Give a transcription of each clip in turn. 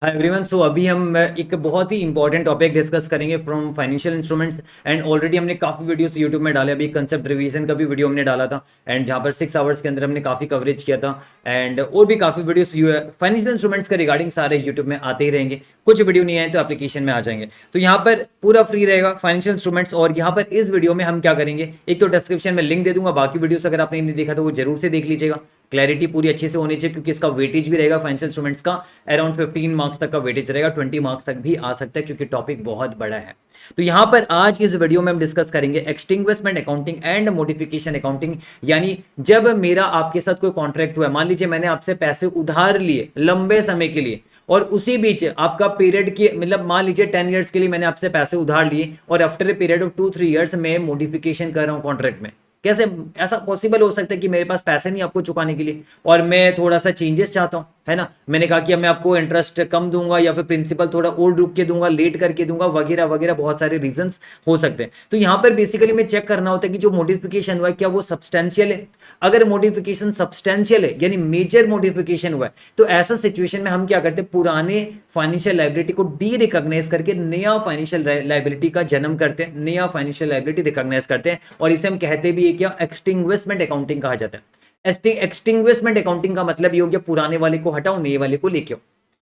Hi everyone. सो अभी हम एक बहुत ही इंपॉर्टेंट टॉपिक डिस्कस करेंगे from financial instruments. And already हमने काफ़ी वीडियोस यूट्यूब में डाले, अभी कंसेप्ट रिवीजन का भी वीडियो हमने डाला था एंड जहाँ पर 6 आवर्स के अंदर हमने काफ़ी कवरेज किया था। एंड और भी काफ़ी वीडियोस फाइनेंशियल इंस्ट्रूमेंट्स के रिगार्डिंग सारे यूट्यूब में आते ही रहेंगे। कुछ वीडियो नहीं आए तो एप्लीकेशन में आ जाएंगे। तो यहाँ पर पूरा फ्री रहेगा फाइनेंशियल इंस्ट्रूमेंट्स। और यहाँ पर इस वीडियो में हम क्या करेंगे, एक तो डिस्क्रिप्शन में लिंक दे दूंगा, बाकी वीडियोस अगर आपने नहीं देखा तो वो जरूर से देख लीजिएगा। क्लैरिटी पूरी अच्छे से होनी चाहिए क्योंकि इसका वेटेज भी रहेगा फाइनेंशियल इंस्ट्रूमेंट्स का। अराउंड 15 मार्क्स तक का वेटेज रहेगा, 20 मार्क्स तक भी आ सकता है क्योंकि टॉपिक बहुत बड़ा है। तो यहां पर आज इस वीडियो में हम डिस्कस करेंगे extinguishment accounting and modification accounting. यानी जब मेरा आपके साथ कोई कॉन्ट्रैक्ट हुआ है, मान लीजिए मैंने आपसे पैसे उधार लिए लंबे समय के लिए, और उसी बीच आपका पीरियड की मतलब मान लीजिए 10 ईयर्स के लिए मैंने आपसे पैसे उधार लिए और after a period of 2-3 years में मॉडिफिकेशन कर रहा हूं कॉन्ट्रैक्ट में। कैसे ऐसा पॉसिबल हो सकता है कि मेरे पास पैसे नहीं आपको चुकाने के लिए और मैं थोड़ा सा चेंजेस चाहता हूं, है ना। मैंने कहा कि मैं आपको इंटरेस्ट कम दूंगा या फिर प्रिंसिपल थोड़ा और रुक के दूंगा, लेट करके दूंगा, वगैरह वगैरह बहुत सारे रीजंस हो सकते हैं। तो यहां पर बेसिकली मैं चेक करना होता है कि जो मॉडिफिकेशन हुआ है क्या वो सब्सटेंशियल है। अगर मॉडिफिकेशन सब्सटेंशियल है यानी मेजर मॉडिफिकेशन हुआ है, तो ऐसा सिचुएशन में हम क्या करते हैं, पुराने फाइनेंशियल लाइबिलिटी को डी रिकॉग्नाइज करके नया फाइनेंशियल लाइबिलिटी का जन्म करते हैं, नया फाइनेंशियल लाइबिलिटी रिकॉग्नाइज करते हैं। और इसे हम कहते भी है क्या, एक्सटिंग्विशमेंट अकाउंटिंग कहा जाता है। एक्सटिंग्विशमेंट अकाउंटिंग का मतलब ये हो गया पुराने वाले को हटाओ, नए वाले को लेके आओ।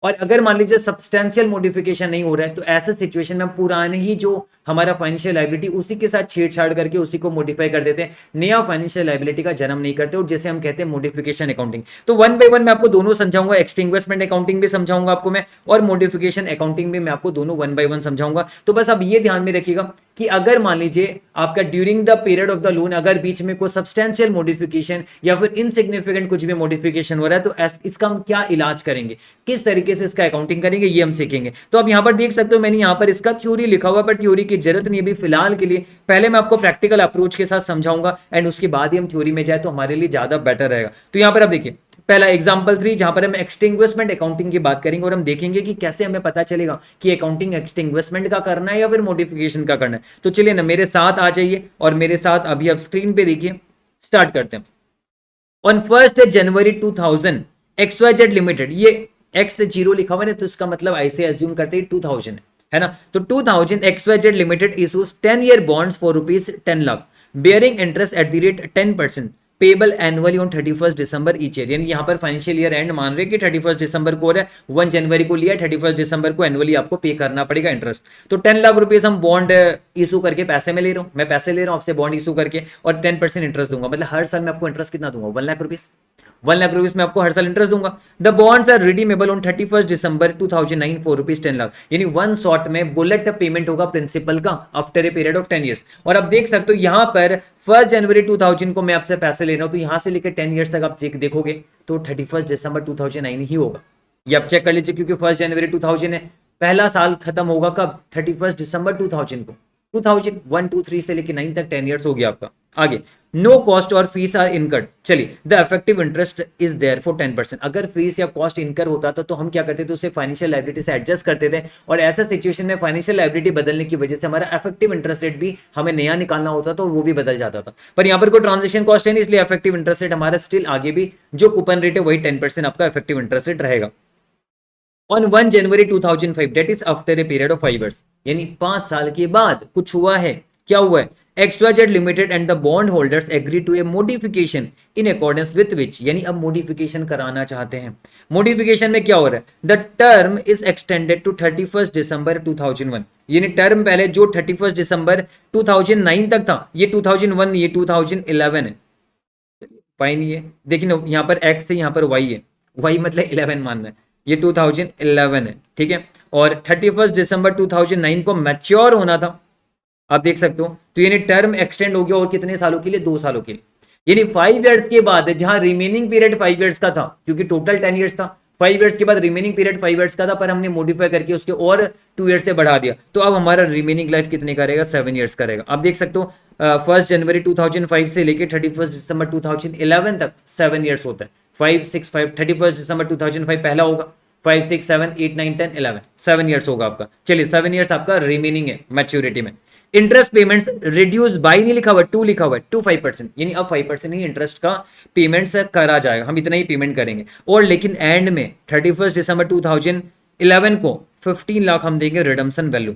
और अगर मान लीजिए सब्सटेंशियल मॉडिफिकेशन नहीं हो रहा है, तो ऐसे सिचुएशन में हम पुराने ही जो हमारा फाइनेंशियल लाइबिलिटी उसी के साथ छेड़छाड़ करके उसी को मॉडिफाई कर देते हैं, नया फाइनेंशियल लाइबिलिटी का जन्म नहीं करते, और जैसे हम कहते हैं मॉडिफिकेशन अकाउंटिंग। तो वन बाय वन मैं आपको दोनों समझाऊंगा, एक्सटिंग्विशमेंट अकाउंटिंग भी समझाऊंगा आपको मैं, और मॉडिफिकेशन अकाउंटिंग भी मैं आपको दोनों वन बाय वन समझाऊंगा। तो बस आप ये ध्यान में रखिएगा कि अगर मान लीजिए आपका during the period of the loan अगर बीच में कोई सब्सटेंशियल मॉडिफिकेशन या फिर इनसिग्निफिकेंट कुछ भी मॉडिफिकेशन हो रहा है, तो इसका हम क्या इलाज करेंगे, किस तरीके से इसका अकाउंटिंग करेंगे, ये हम सीखेंगे। तो आप यहां पर देख सकते हो मैंने यहां पर इसका थ्योरी लिखा हुआ, पर थ्योरी की जरूरत नहीं अभी फिलहाल के लिए। पहले मैं आपको प्रैक्टिकल अप्रोच के साथ समझाऊंगा एंड उसके बाद ही हम थ्योरी में जाए तो हमारे लिए ज्यादा बेटर रहेगा। तो यहां पर आप देखिए पहला एग्जांपल 3 जहां पर हम एक्सटिंग्विशमेंट अकाउंटिंग की बात करेंगे और हम देखेंगे कि कैसे हमें पता चलेगा कि अकाउंटिंग एक्सटिंग्विशमेंट का करना है या फिर मॉडिफिकेशन का करना है। तो चलिए ना मेरे साथ आ जाइए और मेरे साथ अभी आप स्क्रीन पे देखिए, स्टार्ट करते हैं। ऑन 1 जनवरी 2000 XYZ लिमिटेड, ये एक्स जीरो लिखा हुआ है तो इसका मतलब ऐसे अज्यूम करते हैं 2000 है ना। तो 2000 XYZ limited issues 10 year bonds for ₹10 lakh bearing interest at the rate 10% payable annually on 31 December each year. यानी यहाँ पर फाइनेंशियल ईयर एंड मान रहे कि 31 दिसंबर को हो रहा है, 1 जनवरी को लिया, 31 दिसंबर को एनुअली आपको पे करना पड़ेगा इंटरेस्ट। तो 10 लाख रुपीज हम बॉन्ड इशू करके पैसे में ले रहा हूँ, मैं पैसे ले रहा हूँ आपसे बॉन्ड इशू करके और 10% इंटरेस्ट दूंगा, मतलब हर साल मैं आपको इंटरेस्ट कितना दूंगा, 1 लाख रुपीज। 1 लाख रुपीज में आपको हर साल इंटरेस्ट दूंगा। The bonds are redeemable on 31 December 2009 for ₹10 lakh. यानी वन शॉट में बुलेट पेमेंट होगा प्रिंसिपल का after a period of 10 years. और आप देख सकते हो यहां पर 1 जनवरी 2000 को मैं आपसे पैसे ले रहा हूं, तो यहां से लेकर 10 ईयर्स तक आप देखोगे तो 31 दिसंबर 2009 ही होगा। ये आप चेक कर लीजिए क्योंकि 1 जनवरी 2000 है, पहला साल खत्म होगा कब, 31 दिसंबर 2000 को। 2001, 2, 3 से लेकर 9 तक 10 ईयर्स हो गया आपका। आगे नो कॉस्ट और फीस आर इनकर्ड, चलिए the effective interest is there for 10%। अगर फीस या कॉस्ट इनकर होता था तो हम क्या करते थे, उसे फाइनेंशियल लायबिलिटी से एडजस्ट करते थे, और ऐसा सिचुएशन में फाइनेंशियल लायबिलिटी बदलने की वजह से हमारा इफेक्टिव इंटरेस्ट रेट भी हमें नया निकालना होता तो वो भी बदल जाता था। पर यहाँ पर कोई ट्रांजेक्शन कॉस्ट है नहीं, इसलिए इफेक्टिव इंटरेस्ट रेट हमारा स्टिल आगे भी जो कूपन रेट है वही 10% आपका इफेक्टिव इंटरेस्ट रेट रहेगा। On 1 January 2005 date is after a period of 5 years, यानी 5 साल के बाद कुछ हुआ है, क्या हुआ है, XYZ limited and the bond holders agree to a modification in accordance with which, यानी अब मॉडिफिकेशन कराना चाहते हैं। मॉडिफिकेशन में क्या हो रहा है, the term is extended to 31 December 2001, यानी टर्म पहले जो 31 दिसंबर 2009 तक था, ये 2001, ये 2011 है, फाइन। ये देखिए यहाँ पर x है, यहाँ पर y है, y मतलब 11 मानना है, ये 2011 है, ठीक है। और 31 दिसंबर 2009 को मैच्योर होना था, आप देख सकते हो। तो यानी टर्म एक्सटेंड हो गया और कितने सालों के लिए, 2 सालों के लिए। यानी 5 ईयर्स के बाद जहां रिमेनिंग पीरियड 5 ईयर्स का था, क्योंकि टोटल 10 ईयर्स था, 5 ईयर्स के बाद रिमेनिंग पीरियड 5 ईयर्स का था, पर हमने मॉडिफाई करके उसके और 2 ईयर्स से बढ़ा दिया, तो अब हमारा रिमेनिंग लाइफ कितने का रहेगा, 7 ईयर्स का रहेगा। आप देख सकते हो 1 जनवरी 2005 से लेकर 31 दिसंबर 2011 तक 7 ईयर्स होता है। 5, 6, 5, 31 दिसंबर 2005 पहला होगा, 5, 6, 7, 8, 9, 10, 11, 7 ईयर्स होगा आपका। चलिए 7 ईयर्स आपका रिमेनिंग है मैच्योरिटी में। इंटरेस्ट पेमेंट्स रिड्यूस बाई नहीं लिखा हुआ, टू लिखा हुआ है, टू 5%, यानी अब 5% ही इंटरेस्ट का पेमेंट्स करा जाएगा, हम इतना ही पेमेंट करेंगे। और लेकिन एंड में 31 दिसंबर 2000 11 को 15 लाख हम देंगे redemption value.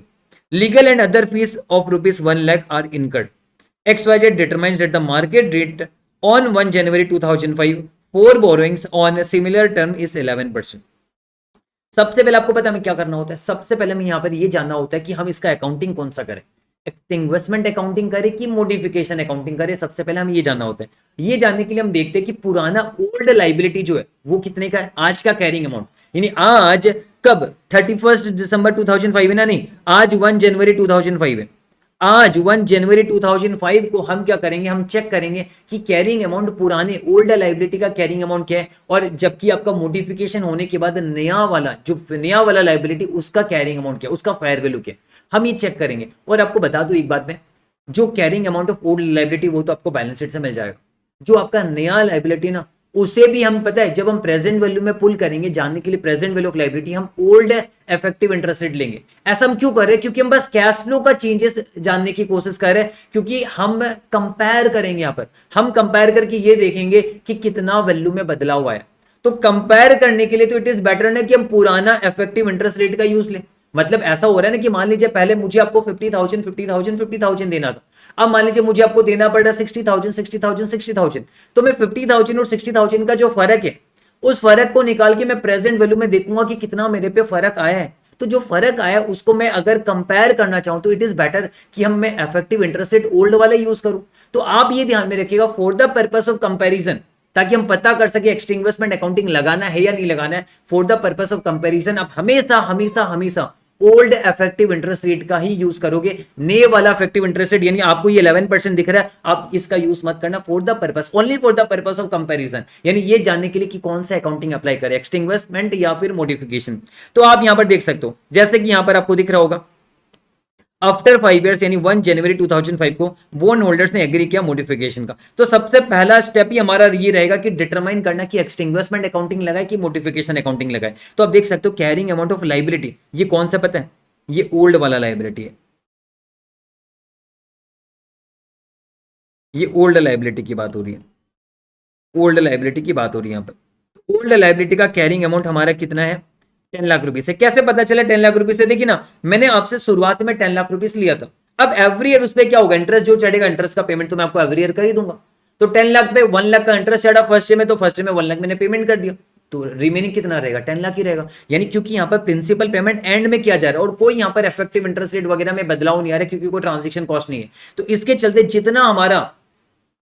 Legal and other fees of rupees 1 lakh are incurred. XYZ determines that the market rate on 1 January 2005 for borrowings on a similar term is 11%। सबसे पहले आपको पता है हमें क्या करना होता है, सबसे पहले हमें यहाँ पर ये जानना होता है कि हम इसका अकाउंटिंग कौन सा करें, एक्सटिंग्विशमेंट अकाउंटिंग करें कि मॉडिफिकेशन अकाउंटिंग करें। सबसे पहले हम ये जानना होता है। ये जानने के लिए हम देखते हैं कि पुराना ओल्ड लाइबिलिटी जो है वो कितने का है, आज का कैरिंग अमाउंट, यानी आज कब 31 दिसंबर 2005 है ना, नहीं, आज 1 जनवरी 2005 है। आज 1 जनवरी 2005 को हम क्या करेंगे, हम चेक करेंगे कि कैरिंग अमाउंट पुराने ओल्ड लाइबिलिटी का कैरिंग अमाउंट क्या है, और जबकि आपका मॉडिफिकेशन होने के बाद नया वाला लाइबिलिटी उसका कैरिंग अमाउंट क्या है, उसका फेयर वैल्यू क्या है, हम ये चेक करेंगे। और आपको बता दूं एक बात में, जो carrying amount of old liability वो तो आपको बैलेंस शीट से मिल जाएगा। जो आपका नया लाइबिलिटी ना, उसे भी हम पता है जब हम प्रेजेंट वैल्यू में पुल करेंगे जानने के लिए प्रेजेंट वैल्यू ऑफ लाइबिलिटी, हम ओल्ड इफेक्टिव इंटरेस्ट रेट लेंगे। ऐसा हम क्यों कर रहे हैं, क्योंकि हम बस कैश फ्लो का चेंजेस जानने की कोशिश कर रहे हैं, क्योंकि हम कंपेयर करेंगे। यहां पर हम कंपेयर करके ये देखेंगे कि कितना वैल्यू में बदलाव आया। तो कंपेयर करने के लिए तो इट इज बेटर ना कि हम पुराना इफेक्टिव इंटरेस्ट रेट का यूज लें। मतलब ऐसा हो रहा है ना कि मान लीजिए पहले मुझे आपको 50,000 देना था, अब मान लीजिए मुझे आपको देना पड़ रहा 60,000, तो मैं 50,000 और 60,000 का जो फर्क है उस फर्क को निकाल के मैं प्रेजेंट वैल्यू में देखूंगा कि कितना मेरे पे फर्क आया है। तो जो फर्क आया उसको मैं अगर कंपेयर करना चाहूं तो इट इज बेटर कि हम मैं इफेक्टिव इंटरेस्ट रेट ओल्ड वाला यूज करूं। तो आप ये ध्यान में रखिएगा for the purpose of comparison, ताकि हम पता कर सके एक्सटिंग्विशमेंट अकाउंटिंग लगाना है या नहीं लगाना है। For the purpose of comparison आप हमेशा हमेशा हमेशा ओल्ड इफेक्टिव इंटरेस्ट रेट का ही यूज करोगे। नए वाला इफेक्टिव इंटरेस्ट रेट, यानी आपको ये 11% दिख रहा है, आप इसका यूज मत करना for the purpose, only for the purpose of comparison, यानी ये जानने के लिए कि कौन सा अकाउंटिंग अप्लाई करें, एक्सटिंग्विशमेंट या फिर मॉडिफिकेशन। तो आप यहां पर देख सकते हो, जैसे कि यहां पर आपको दिख रहा होगा आफ्टर 5 इयर्स यानी 1 जनवरी 2005 को बॉन्ड होल्डर्स ने एग्री किया मॉडिफिकेशन का। तो सबसे पहला स्टेप ही हमारा ये रहेगा कि डिटरमाइन करना कि एक्सटिंग्विशमेंट अकाउंटिंग लगाए कि मॉडिफिकेशन अकाउंटिंग लगाए। तो आप देख सकते हो कैरिंग अमाउंट ऑफ लाइबिलिटी, ये कौन सा पता है, ये ओल्ड वाला लाइबिलिटी है, ये ओल्ड लाइबिलिटी की बात हो रही है, ओल्ड लाइबिलिटी की बात हो रही है यहां पर। ओल्ड लाइबिलिटी का कैरिंग अमाउंट हमारा कितना है, 10 लाख रुपीस है। कैसे पता चला 10 लाख रुपीस से, देखिए ना मैंने आपसे शुरुआत में 10 लाख रुपीस लिया था, अब एवरी ईयर उस पर क्या होगा, इंटरेस्ट जो चढ़ेगा, इंटरेस्ट का पेमेंट तो मैं आपको एवरी ईयर कर ही दूंगा। तो 10 लाख पे 1 लाख का इंटरेस्ट चढ़ा फर्स्ट ईयर में, तो फर्स्ट ईयर में 1 लाख मैंने पेमेंट कर दिया, तो रिमेनिंग कितना रहेगा, 10 लाख ही रहेगा। यानी क्योंकि यहाँ पर प्रिंसिपल पेमेंट एंड में किया जा रहा है और कोई यहाँ पर इफेक्टिव इंटरेस्ट रेट वगैरह में बदलाव नहीं आ रहा है, क्योंकि कोई ट्रांजेक्शन कॉस्ट नहीं है। तो इसके चलते जितना हमारा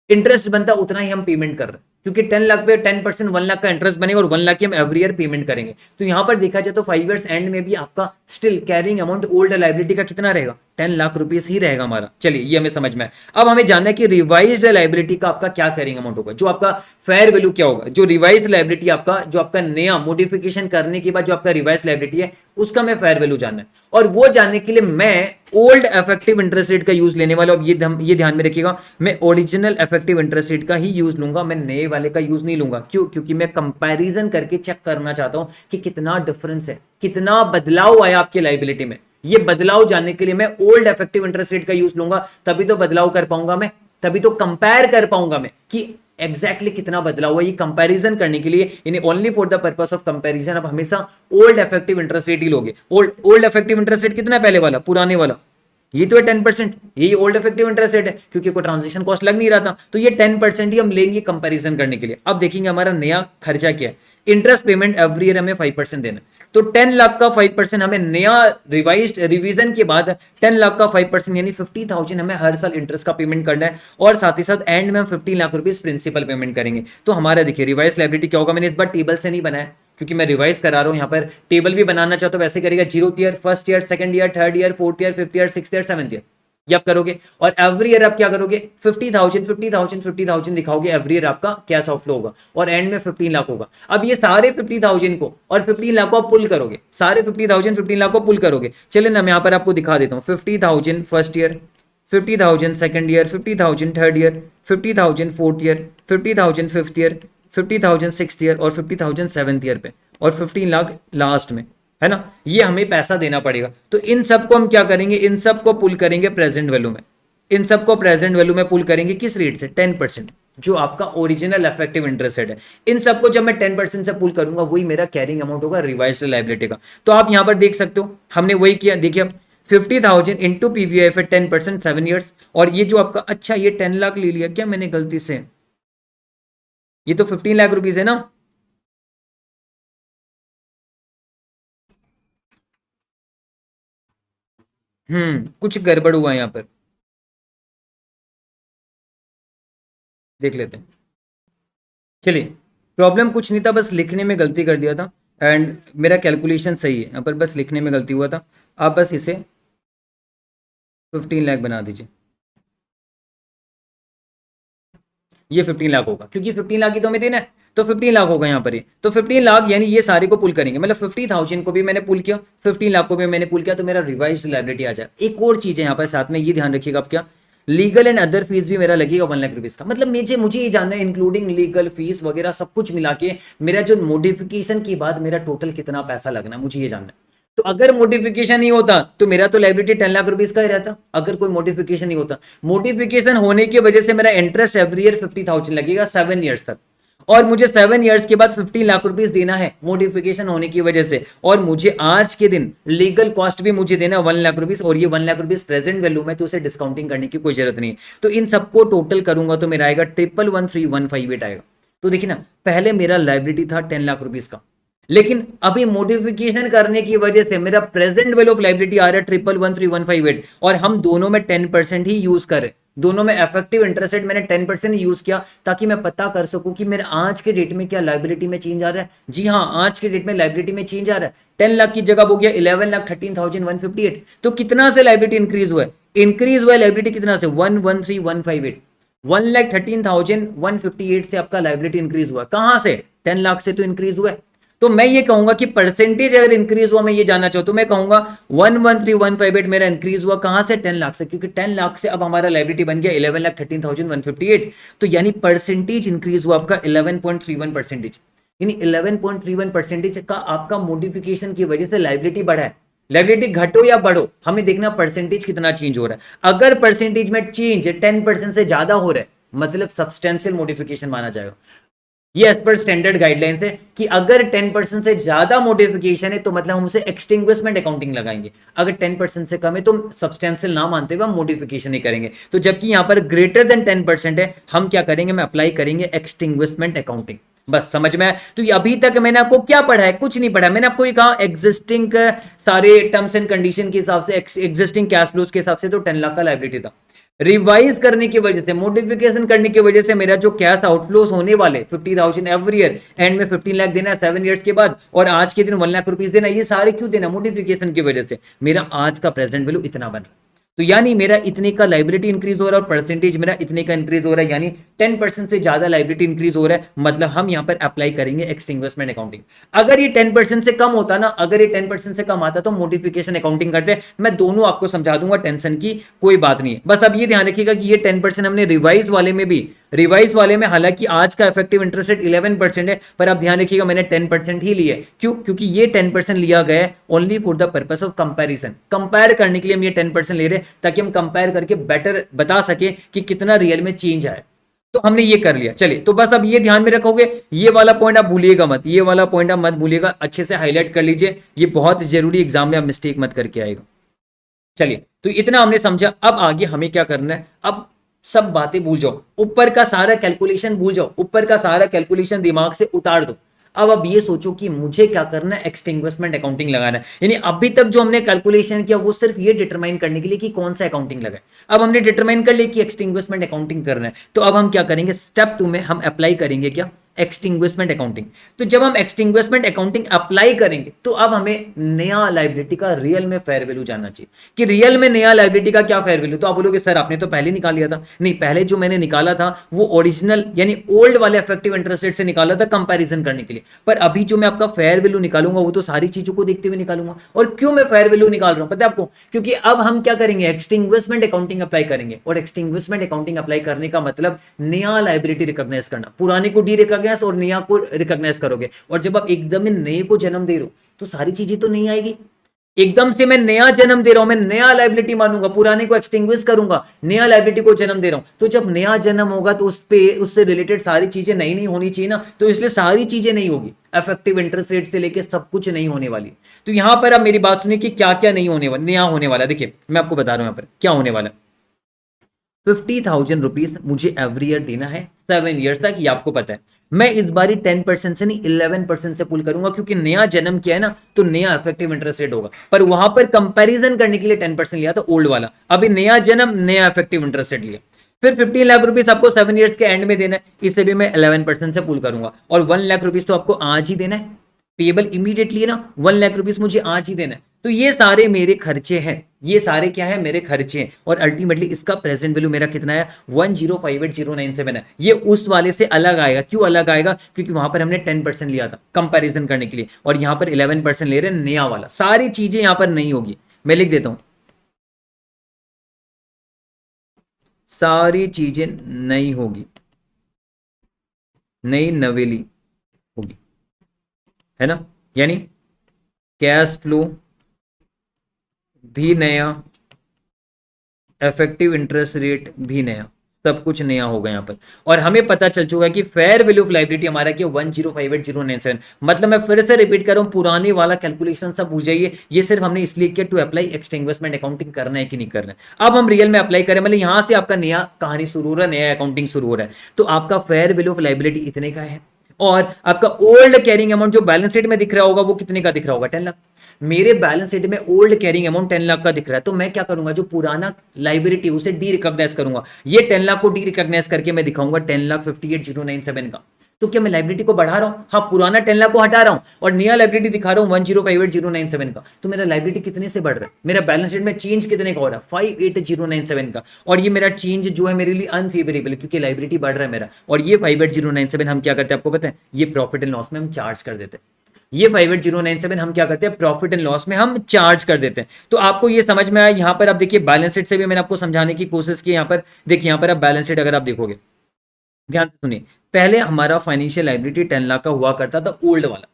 इंटरेस्ट बनता उतना ही हम पेमेंट कर रहे हैं, क्योंकि 10 लाख पे 10% 1 लाख का इंटरेस्ट बनेगा और 1 लाख की हम एवरी ईयर पेमेंट करेंगे। तो यहां पर देखा जाए तो 5 इयर्स एंड में भी आपका still carrying amount old liability का कितना रहेगा, 10 लाख रुपीस ही रहेगा हमारा। चलिए ये हमें समझ में है। अब हमें जानना है कि रिवाइज्ड लाइबिलिटी का आपका क्या कैरिंग अमाउंट होगा, जो आपका फेयर वैल्यू क्या होगा, जो रिवाइज्ड लाइबिलिटी आपका, जो आपका नया मॉडिफिकेशन करने के बाद जो आपका रिवाइज्ड लाइबिलिटी है उसका मैं फेयर वैल्यू जानना है। और वो जानने के लिए मैं ओल्ड इफेक्टिव इंटरेस्ट रेट का यूज लेने वाला हूं। ये ध्यान में रखिएगा, मैं ओरिजिनल इफेक्टिव इंटरेस्ट रेट का ही यूज लूंगा, मैं नए वाले का यूज नहीं लूंगा। क्यों, क्योंकि मैं कंपैरिजन करके चेक करना चाहता हूं कि कितना डिफरेंस है, कितना बदलाव आया आपकी लाइबिलिटी में। ये बदलाव जानने के लिए मैं ओल्ड इफेक्टिव इंटरेस्ट रेट का यूज लूंगा, तभी तो बदलाव कर पाऊंगा मैं, तभी तो कंपेयर कर पाऊंगा मैं कि एग्जैक्टली कितना बदलाव हुआ। ये कंपैरिजन करने के लिए, यानी only for the purpose of comparison आप हमेशा ओल्ड इफेक्टिव इंटरेस्ट रेट ही लोगे। ओल्ड इफेक्टिव इंटरेस्ट रेट कितना है, पहले वाला, पुराने वाला, ये तो है 10%, यही ओल्ड इफेक्टिव इंटरेस्ट रेट है, क्योंकि कोई ट्रांजेक्शन कॉस्ट लग नहीं रहा था, तो ये 10% ही हम लेंगे कंपैरिजन करने के लिए। अब देखेंगे हमारा नया खर्चा क्या है, इंटरेस्ट पेमेंट एवरी ईयर हमें 5% देना है। तो 10 लाख का 5% हमें नया रिवीजन के बाद 10 लाख का 5% यानी 50,000 हमें हर साल इंटरेस्ट का पेमेंट करना है, और साथ ही साथ एंड में हम 15 लाख रुपीस प्रिंसिपल पेमेंट करेंगे। तो हमारा देखिए रिवाइज लायबिलिटी क्या होगा, मैंने इस बार टेबल से नहीं बनाया क्योंकि मैं रिवाइज करा रहा हूं। यहाँ पर टेबल भी बनाना चाहता हूं वैसे करेगा, 0th year, 1st year, 2nd year, 3rd year, 4th year, 5th year, 6th year, 7th year, ये आप करोगे। और एवरी ईयर आप क्या करोगे, 50,000 दिखाओगे, एवरी ईयर आपका कैश आउटफ्लो होगा और एंड में 15 लाख होगा। अब ये सारे 50,000 को और 15 लाख को आप पुल करोगे, सारे 50,000 15 लाख को पुल करोगे। चलिए ना मैं यहाँ पर आपको दिखा देता हूँ, 50,000 first year, 50,000 second year, 50,000 third year, 50,000 fourth year, 50,000 fifth year, 50,000 sixth year और 50,000 सेवंथ ईयर पे, और 15 लाख लास्ट में, है ना। ये हमें पैसा देना पड़ेगा। तो इन सब को हम क्या करेंगे, इन सब को पुल करेंगे प्रेजेंट वैल्यू में, इन सबको प्रेजेंट वैल्यू में पुल करेंगे किस रेट से, 10%, जो आपका ओरिजिनल इफेक्टिव इंटरेस्ट रेट है। इन सबको जब मैं 10% से पुल करूंगा वही मेरा कैरिंग अमाउंट होगा रिवाइज्ड लायबिलिटी का। तो आप यहां पर देख सकते हो हमने वही किया, देखिए 50,000 इंटू पीवीआईएफ है 10%, 7 ईयर्स, और ये जो आपका, अच्छा ये 10 लाख ले लिया क्या मैंने गलती से, ये तो 15 लाख रुपीज है ना। कुछ गड़बड़ हुआ यहां पर, देख लेते हैं। चलिए, प्रॉब्लम कुछ नहीं था, बस लिखने में गलती कर दिया था, एंड मेरा कैलकुलेशन सही है, यहाँ पर बस लिखने में गलती हुआ था। आप बस इसे 15 लाख बना दीजिए, ये 15 लाख होगा, क्योंकि 15 लाख ही तो हमें देना है, तो 15 लाख होगा यहाँ पर। ये तो 15 लाख यानी ये सारे को पुल करेंगे, मतलब 50,000 को भी मैंने पुल किया, 15 लाख को भी मैंने पुल किया, तो मेरा रिवाइज लाइबिलिटी आ जाए। एक और चीज है यहाँ पर साथ में, ये ध्यान रखिएगा आप, क्या लीगल एंड अदर फीस भी मेरा लगेगा 1 लाख रुपीज का। मतलब मुझे ये जानना है, इंक्लूडिंग लीगल फीस वगैरह सब कुछ मिला के मेरा जो मॉडिफिकेशन के बाद मेरा टोटल कितना पैसा लगना है, मुझे ये जानना है। तो अगर मॉडिफिकेशन नहीं होता तो मेरा तो लाइबिलिटी 10 लाख रुपीज का ही रहता, अगर कोई मॉडिफिकेशन नहीं होता। मॉडिफिकेशन होने की वजह से मेरा इंटरेस्ट एवरी ईयर 50,000 लगेगा 7 ईयर्स तक, और मुझे 7 ईयर्स के बाद 15 लाख रुपीज देना है मॉडिफिकेशन होने की वजह से, और मुझे आज के दिन लीगल कॉस्ट भी मुझे देना 1 लाख रुपीज, और ये 1 लाख रुपीज प्रेजेंट वैल्यू में, तो उसे डिस्काउंटिंग करने की कोई जरूरत नहीं। तो इन सबको टोटल करूंगा तो मेरा आएगा 1113158 आएगा। तो देखिए ना, पहले मेरा लाइबिलिटी था 10 लाख रुपीज का, लेकिन अभी मॉडिफिकेशन करने की वजह से मेरा प्रेजेंट वैल्यू ऑफ लाइबिलिटी आ रहा है 1113158, और हम दोनों में 10% ही यूज कर रहे हैं, दोनों में इफेक्टिव इंटरेस्ट रेट मैंने 10% यूज किया, ताकि मैं पता कर सकूं कि मेरे आज के डेट में क्या लाइबिलिटी में चेंज आ रहा है। जी हाँ, आज के डेट में लाइबिलिटी में चेंज आ रहा है, 10 लाख की जगह हो गया 11,13,158। तो कितना से लाइबिलिटी इंक्रीज हुआ है, इंक्रीज हुआ है लाइबिलिटी कितना से, 113,158, 1,13,158 से आपका लाइबिलिटी इंक्रीज हुआ। कहां से, 10 लाख से तो इंक्रीज हुआ है। तो मैं ये कहूंगा कि परसेंटेज अगर इंक्रीज हुआ, मैं ये जानना चाहूँ तो मैं कहूंगा 113,158 मेरा इंक्रीज हुआ कहां से, 10 लाख से, क्योंकि 10 लाख से अब हमारा लाइबिलिटी बन गया 11,13,158। तो यानी परसेंटेज इंक्रीज हुआ आपका 11.31%, यानी 11.31% का आपका मॉडिफिकेशन की वजह से लाइबिलिटी बढ़ा है। लाइबिलिटी घटो या बढ़ो, हमें देखना परसेंटेज कितना चेंज हो रहा है। अगर परसेंटेज में चेंज 10% से ज्यादा हो रहा है, मतलब सब्सटेंशियल मॉडिफिकेशन माना जाएगा। ये एज पर स्टैंडर्ड गाइडलाइंस है कि अगर 10% से ज्यादा मॉडिफिकेशन है तो मतलब हम उसे एक्सटिंग्विशमेंट अकाउंटिंग लगाएंगे, अगर 10% से कम है तो सब्सटेंशियल ना मानते हुए हम मॉडिफिकेशन ही करेंगे। तो जबकि यहां पर ग्रेटर देन 10% है, हम क्या करेंगे, मैं अप्लाई करेंगे एक्सटिंग्विशमेंट अकाउंटिंग। बस समझ में आया। तो अभी तक मैंने आपको क्या पढ़ा है, कुछ नहीं पढ़ा, मैंने आपको ये कहा एग्जिस्टिंग सारे टर्म्स एंड कंडीशन के हिसाब से, एग्जिस्टिंग कैश फ्लोज के हिसाब से तो 10 लाख का लाइबिलिटी था। रिवाइज करने की वजह से, मॉडिफिकेशन करने की वजह से मेरा जो कैश आउटफ्लोस होने वाले 50,000 एवरी ईयर, एंड में 15 लाख देना 7 ईयर्स के बाद, और आज के दिन 1 लाख रुपीज देना, ये सारे क्यों देना, मॉडिफिकेशन की वजह से मेरा आज का प्रेजेंट वैल्यू इतना बन रहा है। तो यानी मेरा इतने का लाइबिलिटी इंक्रीज हो रहा है और परसेंटेज मेरा इतने का इंक्रीज हो रहा है, यानी 10% से ज्यादा लाइबिलिटी इंक्रीज हो रहा है, मतलब हम यहां पर अप्लाई करेंगे एक्सटिंग्विशमेंट अकाउंटिंग। अगर ये 10% से कम होता ना, अगर ये 10% से कम आता तो मॉडिफिकेशन अकाउंटिंग करते। मैं दोनों आपको समझा दूंगा, टेंशन की कोई बात नहीं है। बस अब ये ध्यान रखिएगा कि ये 10% हमने रिवाइज वाले में भी, रिवाइज वाले में हालांकि आज का इफेक्टिव इंटरेस्ट रेट 11% है, पर आप ध्यान रखिएगा मैंने 10% ही लिया है। क्यों, क्योंकि ये 10% लिया गया है only for the purpose of comparison, compare करने के लिए हम ये 10% ले रहे हैं, ताकि हम कंपेयर करके बेटर बता सके कि कितना रियल में चेंज आया। तो हमने ये कर लिया। चलिए, तो बस अब ये ध्यान में रखोगे, ये वाला पॉइंट आप भूलिएगा मत, ये वाला पॉइंट आप मत भूलिएगा, अच्छे से हाईलाइट कर लीजिए, ये बहुत जरूरी, एग्जाम में आप मिस्टेक मत करके आएगा। चलिए, तो इतना हमने समझा। अब आगे हमें क्या करना है, अब सब बातें भूल जाओ, ऊपर का सारा कैलकुलेशन भूल जाओ, ऊपर का सारा कैलकुलेशन दिमाग से उतार दो। अब ये सोचो कि मुझे क्या करना है, एक्सटिंग्विशमेंट अकाउंटिंग लगाना है। यानी अभी तक जो हमने कैलकुलेशन किया वो सिर्फ ये डिटरमाइन करने के लिए कि कौन सा अकाउंटिंग लगाए। अब हमने डिटरमाइन कर लिया कि एक्सटिंग्विशमेंट अकाउंटिंग करना है, तो अब हम क्या करेंगे, स्टेप 2 में हम अप्लाई करेंगे क्या, एक्सटिंग्विशमेंट अकाउंटिंग। तो जब हम एक्सटिंग्विशमेंट अकाउंटिंग अप्लाई करेंगे तो अब हमें नया लाइबिलिटी का रियल में फेयर वैल्यू जानना चाहिए कि रियल में नया लाइबिलिटी का क्या फेयर वैल्यू। तो आप बोलोगे सर आपने तो पहले निकाल लिया था। नहीं, पहले जो मैंने निकाला था वो ओरिजिनल यानी ओल्ड वाले इफेक्टिव इंटरेस्ट रेट से निकाला था कंपैरिजन करने के लिए, पर अभी जो मैं आपका फेयर वैल्यू निकालूंगा वो तो सारी चीजों को देखते हुए निकालूंगा। और क्यों मैं फेयर वैल्यू निकाल रहा हूं पता है आपको, क्योंकि अब हम क्या करेंगे, एक्सटिंग्विशमेंट अकाउंटिंग अप्लाई करेंगे। और एक्सटिंग्विशमेंट अकाउंटिंग अप्लाई करने का मतलब नया लाइबिलिटी रिकॉग्नाइज करना, पुराने को डी रिकॉग्नाइज और नया को रिकॉग्नाइज करोगे। और जब आप एकदम नए को जन्म दे रहे हो तो सारी चीजें तो नहीं आएगी, एकदम से मैं नया जन्म दे रहा हूं, मैं नया लाइबिलिटी मानूंगा, पुराने को एक्सटिंग्विश करूंगा, नया लाइबिलिटी को जन्म दे रहा हूं। तो जब नया जन्म होगा तो उस पे उससे रिलेटेड सारी चीजें नई नहीं होनी चाहिए ना, तो इसलिए सारी चीजें नहीं होगी, इफेक्टिव इंटरेस्ट रेट से लेके सब कुछ नहीं होने वाली। तो यहां पर आप मेरी बात सुनिए कि क्या क्या नहीं होने वाला, नया होने वाला। देखिए मैं आपको बता रहा हूं यहां पर क्या होने वाला। 50,000 रुपीज मुझे एवरी ईयर देना है 7 ईयर्स तक, ये आपको पता है। मैं इस बारी 10% से नहीं 11% से पुल करूंगा, क्योंकि नया जन्म किया है ना, तो नया इफेक्टिव इंटरेस्ट रेट होगा। पर वहां पर कंपैरिजन करने के लिए 10% लिया था ओल्ड वाला, अभी नया जन्म नया इफेक्टिव इंटरेस्ट रेट लिया। फिर 15 लाख रुपीज आपको 7 ईयर्स के एंड में देना है, इसे भी मैं 11% से पुल करूंगा। और 1 लाख रुपीज तो आपको आज ही देना है, पेबल इमीडिएटली है ना, 1 लाख रुपीज मुझे आज ही देना है। तो ये सारे मेरे खर्चे हैं, ये सारे क्या है, मेरे खर्चे हैं। और अल्टीमेटली इसका प्रेजेंट वैल्यू मेरा कितना है, 1058097 है। ये उस वाले से अलग आएगा, क्यों अलग आएगा, क्योंकि वहां पर हमने 10% लिया था कंपैरिजन करने के लिए, और यहां पर 11% ले रहे हैं नया वाला। सारी चीजें यहां पर नहीं होगी, मैं लिख देता हूं, सारी चीजें नहीं होगी, नई नवेली होगी, है ना। यानी कैश फ्लो भी नया, इफेक्टिव इंटरेस्ट रेट भी नया, सब कुछ नया होगा यहाँ पर। और हमें पता चल चुका है कि फेयर वैल्यू ऑफ लाइबिलिटी हमारा क्या 1058097। मतलब मैं फिर से रिपीट कर रहा हूँ, पुराने वाला कैलकुलेशन सब भूल जाइए, ये सिर्फ हमने इसलिए किया टू अप्लाई एक्सटिंग्विशमेंट अकाउंटिंग करना है कि नहीं करना है। अब हम रियल में अप्लाई करें, मतलब यहां से आपका नया कहानी शुरू हो रहा है, नया अकाउंटिंग शुरू हो रहा है। तो आपका फेयर वैल्यू ऑफ लाइबिलिटी इतने का है, और आपका ओल्ड कैरिंग अमाउंट जो बैलेंस शीट में दिख रहा होगा वो कितने का दिख रहा होगा, 10 लाख। मेरे बैलेंस शीट में ओल्ड कैरिंग अमाउंट 10 लाख का दिख रहा है, तो मैं क्या करूंगा, जो पुराना लाइबिलिटी उसे डी रिकॉग्नाइज करूंगा। ये 10 लाख को डी रिकॉग्नाइज करके मैं दिखाऊंगा 10,58,097 का। तो क्या मैं लाइबिलिटी को बढ़ा रहा हूं, हाँ पुराना 10 लाख को हटा रहा हूं और नया लाइबिलिटी दिखा रहा हूं 1058097 का। तो मेरा लाइबिलिटी कितने से बढ़ रहा है, मेरा बैलेंस शीट में चेंज कितने का हो रहा है, 58097 का। और ये मेरा चेंज जो है मेरे लिए अनफेवरेबल है, क्योंकि लाइबिलिटी बढ़ रहा है मेरा। और ये 58097 हम क्या करते हैं आपको पता है, ये प्रॉफिट एंड लॉस में हम चार्ज कर देते हैं। ये 58097 हम क्या करते हैं, प्रॉफिट एंड लॉस में हम चार्ज कर देते हैं। तो आपको ये समझ में आया। यहां पर आप देखिए बैलेंस शीट से भी मैंने आपको समझाने की कोशिश की। यहां पर देखिए, यहां पर आप बैलेंस शीट अगर आप देखोगे, ध्यान से सुनिए, पहले हमारा फाइनेंशियल लाइबिलिटी 10 लाख का हुआ करता था ओल्ड वाला।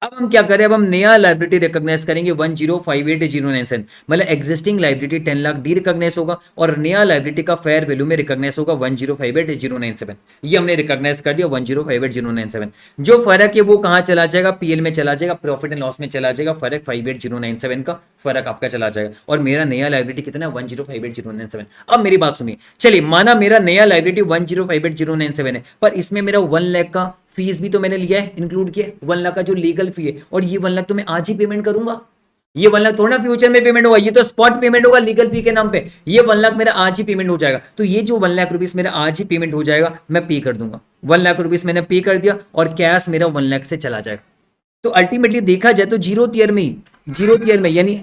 अब हम क्या करें, अब हम नया लाइबिलिटी रिकॉग्नाइज करेंगे 1058097। मतलब existing liability 10 lakh derecognise होगा और नया लाइबिलिटी का फेयर वैल्यू में रिकॉग्नाइज होगा 1058097। ये हमने रिकॉग्नाइज कर दिया 1058097। जो फर्क है वो कहां चला जाएगा, पीएल में चला जाएगा, प्रॉफिट एंड लॉस में चला जाएगा। फर्क 58097 का फर्क आपका चला जाएगा, और मेरा नया लाइबिलिटी कितना है, 1058097। अब मेरी बात सुनिए, चलिए माना मेरा नया लाइबिलिटी 1058097 है, पर इसमें मेरा 1 लाख का फीस भी तो मैंने लिया है, इंक्लूड किया 1 लाख का जो लीगल फी है, और ये 1 लाख तो मैं आज ही पेमेंट करूंगा। ये 1 लाख थोड़ा फ्यूचर में पेमेंट होगा, ये तो स्पॉट पेमेंट होगा लीगल फी के नाम पे। ये 1 लाख मेरा आज ही पेमेंट हो जाएगा। तो ये जो 1 लाख रुपीज मेरा आज ही पेमेंट हो जाएगा, मैं पे कर दूंगा। 1 लाख रुपीज मैंने पे कर दिया और कैश मेरा 1 लाख से चला जाएगा। तो अल्टीमेटली देखा जाए तो जीरो ईयर में ही, जीरो ईयर में यानी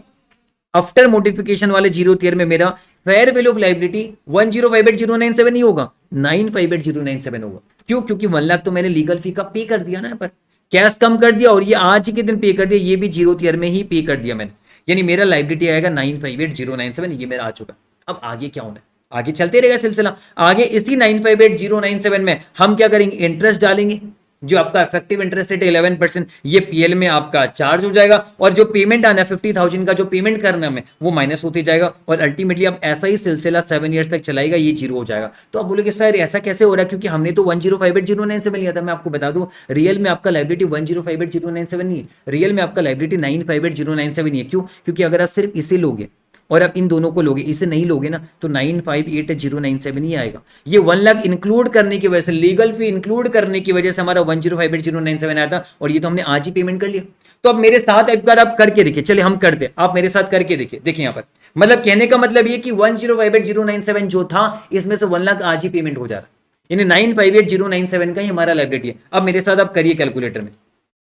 आफ्टर मोडिफिकेशन वाले जीरो ईयर में मेरा फेयर वैल्यू ऑफ लाइबिलिटी 1058097 नहीं होगा, 9588097 होगा। क्यों, क्योंकि 1 लाख तो मैंने लीगल फी का पे कर दिया ना, यहाँ पर कैश कम कर दिया, और ये आज ही के दिन पे कर दिया, ये भी जीरो ईयर में ही पे कर दिया मैंने। यानी मेरा लाइबिलिटी आएगा 9588097, ये मेरा आ चुका। अब आगे क्या होना है, आगे चलते रहेगा सिलसिला। आगे इसी 9588097 में हम क्या करेंगे, इंटरेस्ट डालेंगे। जो आपका इफेक्टिव इंटरेस्ट रेट 11%, ये पीएल में आपका चार्ज हो जाएगा, और जो पेमेंट आना है 50,000 का जो पेमेंट करना है वो माइनस होते जाएगा। और अल्टीमेटली अब ऐसा ही सिलसिला 7 ईयर्स तक चलाएगा, ये जीरो हो जाएगा। तो आप बोलोगे सर ऐसा कैसे हो रहा है, क्योंकि हमने तो 1058097 लिया था। मैं आपको बता दूं, रियल में आपका लाइबिलिटी 1058097 नहीं है, रियल में आपका लाइबिलिटी 9588097 ही है। क्यों, क्योंकि अगर आप सिर्फ इसे लोगे और आप इन दोनों को लोगे, इसे नहीं लोगे ना, तो 9588097 ही आएगा। ये 1 लाख इंक्लूड करने की वजह से, लीगल फी इंक्लूड करने की वजह से हमारा 1058097 आया था, और ये तो हमने आज ही पेमेंट कर लिया। तो अब मेरे साथ एक बार आप करके देखिए, चलिए हम करते, आप मेरे साथ करके देखिए। देखिए यहाँ पर मतलब कहने का मतलब ये कि 1058097 जो था, इसमें से 1 लाख आज ही पेमेंट हो जा रहा है, यानी 9588097 का ही हमारा लाइबिलिटी है। अब मेरे साथ आप करिए कैलकुलेटर में,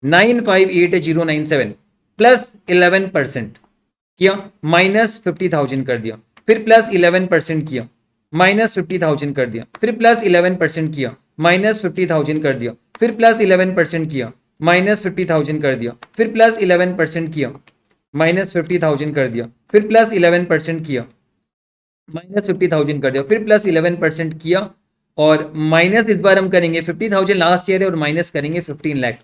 9588097 प्लस 11% किया, माइनस 50,000 कर दिया, फिर प्लस 11% किया, माइनस 50,000 कर दिया, फिर प्लस 11% किया, माइनस 50,000 कर दिया, फिर प्लस 11% किया, माइनस 50,000 कर दिया, फिर प्लस 11% किया, माइनस 50,000 कर दिया, फिर प्लस 11% किया, माइनस 50,000 कर दिया, फिर प्लस 11% किया, और माइनस इस बार हम करेंगे 50,000 लास्ट ईयर है, और माइनस करेंगे 15 लाख।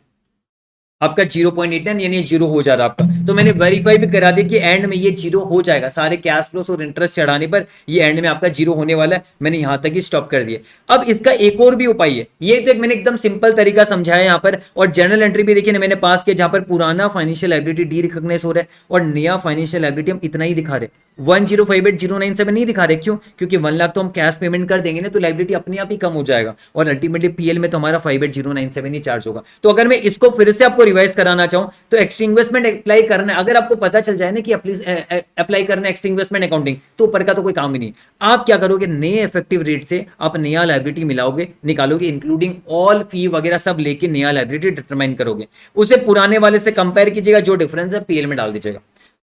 आपका 0.89 यानी जीरो हो जा रहा आपका। तो मैंने वेरीफाई भी करा दिया कि एंड में ये जीरो हो जाएगा, सारे कैश फ्लोस और इंटरेस्ट चढ़ाने पर ये एंड में आपका जीरो होने वाला है। मैंने यहां तक ही स्टॉप कर दिया। अब इसका एक और भी उपाय है, ये तो एक मैंने एकदम सिंपल तरीका समझाया यहाँ पर। और जर्नल एंट्री भी देखिए ना मैंने पास किया, जहां पर पुराना फाइनेंशियल लायबिलिटी डी रिकॉग्नाइज हो रहा है और नया फाइनेंशियल लायबिलिटी हम इतना ही दिखा रहे, 1058097 नहीं दिखा रहे। क्यों? क्योंकि 1 लाख तो हम कैश पेमेंट कर देंगे ना, तो लायबिलिटी अपने आप ही कम हो जाएगा और अल्टीमेटली पीएल में तो हमारा 58097 ही चार्ज होगा। तो अगर मैं इसको फिर से आपको रिवाइज कराना चाहूं तो एक्सटिंग्विशमेंट अप्लाई करना है, अगर आपको पता चल जाए ना कि अप्लाई करना है एक्सटिंग्विशमेंट अकाउंटिंग, तो ऊपर का तो कोई काम ही नहीं। आप क्या करोगे, नए इफेक्टिव रेट से आप नया लायबिलिटी मिलाओगे, निकालोगे, इंक्लूडिंग ऑल फी वगैरह सब लेके नया लायबिलिटी डिटरमाइन करोगे, उसे पुराने वाले से कंपेयर कीजिएगा, जो डिफरेंस है पीएल में डाल दीजिएगा।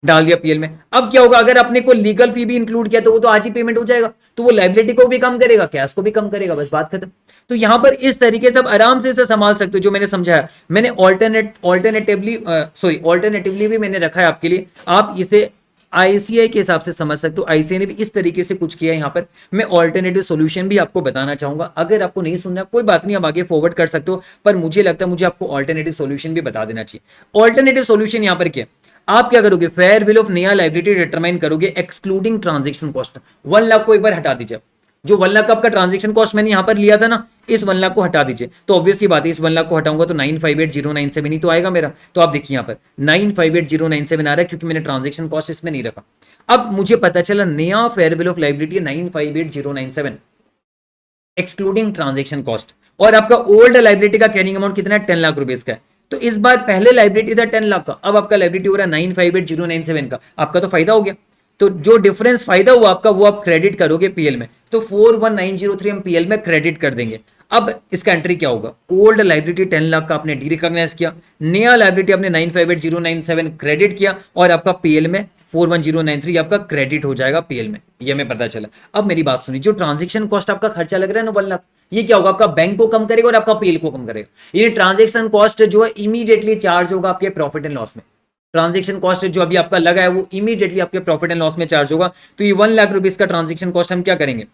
डाल दिया पीएल में। अब क्या होगा, अगर आपने कोई लीगल फी भी इंक्लूड किया तो वो तो आज ही पेमेंट हो जाएगा, तो वो लायबिलिटी को भी कम करेगा, कैश को भी कम करेगा, बस बात खत्म। तो यहां पर इस तरीके से आप आराम से इसे संभाल सकते हो, जो मैंने समझाया। मैंने ऑल्टरनेटिवली भी मैंने रखा है आपके लिए, आप इसे आईसीआई के हिसाब से समझ सकते हो। आईसीआई ने भी इस तरीके से कुछ किया है। यहां पर मैं ऑल्टरनेटिव सॉल्यूशन भी आपको बताना चाहूंगा, अगर आपको नहीं सुनना कोई बात नहीं, आप आगे फॉरवर्ड कर सकते हो, पर मुझे लगता है मुझे आपको ऑल्टरनेटिव सॉल्यूशन भी बता देना चाहिए। ऑल्टरनेटिव सॉल्यूशन यहां पर क्या, आप क्या करोगे, फेयर वैल्यू ऑफ नया लायबिलिटी डिटरमाइन करोगे एक्सक्लूडिंग ट्रांजेक्शन कॉस्ट। 1 लाख को एक बार हटा दीजिए, जो 1 लाख का आपका ट्रांजेक्शन कॉस्ट मैंने यहां पर लिया था ना, इस 1 लाख को हटा दीजिए। तो ऑब्वियस सी बात है, इस 1 लाख को हटाऊंगा तो 958097 ही तो आएगा मेरा। तो आप देखिए यहां पर 958097 आ रहा है, क्योंकि मैंने ट्रांजेक्शन कॉस्ट इसमें नहीं रखा। अब मुझे पता चला नया fair value of liability 958097 excluding transaction cost, और आपका ओल्ड लायबिलिटी का कैरिंग अमाउंट कितना है, 10 लाख रुपीज का है। तो इस बार पहले लायबिलिटी था 10 लाख का, अब आपका लायबिलिटी हो रहा है 958097 का, आपका तो फायदा हो गया। तो जो डिफरेंस फायदा हुआ आपका, वो आप क्रेडिट करोगे पीएल में, तो 41903 हम पीएल में क्रेडिट कर देंगे। अब इसका एंट्री क्या होगा, ओल्ड लायबिलिटी 10 लाख का आपने डी रिकॉग्नाइज किया, नया लायबिलिटी आपने 958097 क्रेडिट किया, और आपका पीएल में 41093 आपका क्रेडिट हो जाएगा पीएल में, ये हमें पता चला। अब मेरी बात सुनिए, जो ट्रांजेक्शन कॉस्ट आपका खर्चा लग रहा है ना 1 लाख, ये क्या होगा, आपका बैंक को कम करेगा और आपका पीएल को कम करेगा। ये ट्रांजेक्शन कॉस्ट जो है इमीडिएटली चार्ज होगा आपके प्रॉफिट एंड लॉस में। ट्रांजेक्शन कॉस्ट जो अभी आपका लगा है वो इमीडिएटली आपके प्रॉफिट एंड लॉस में चार्ज होगा। तो ये 1 लाख रुपीज का ट्रांजेक्शन कॉस्ट हम क्या करेंगे,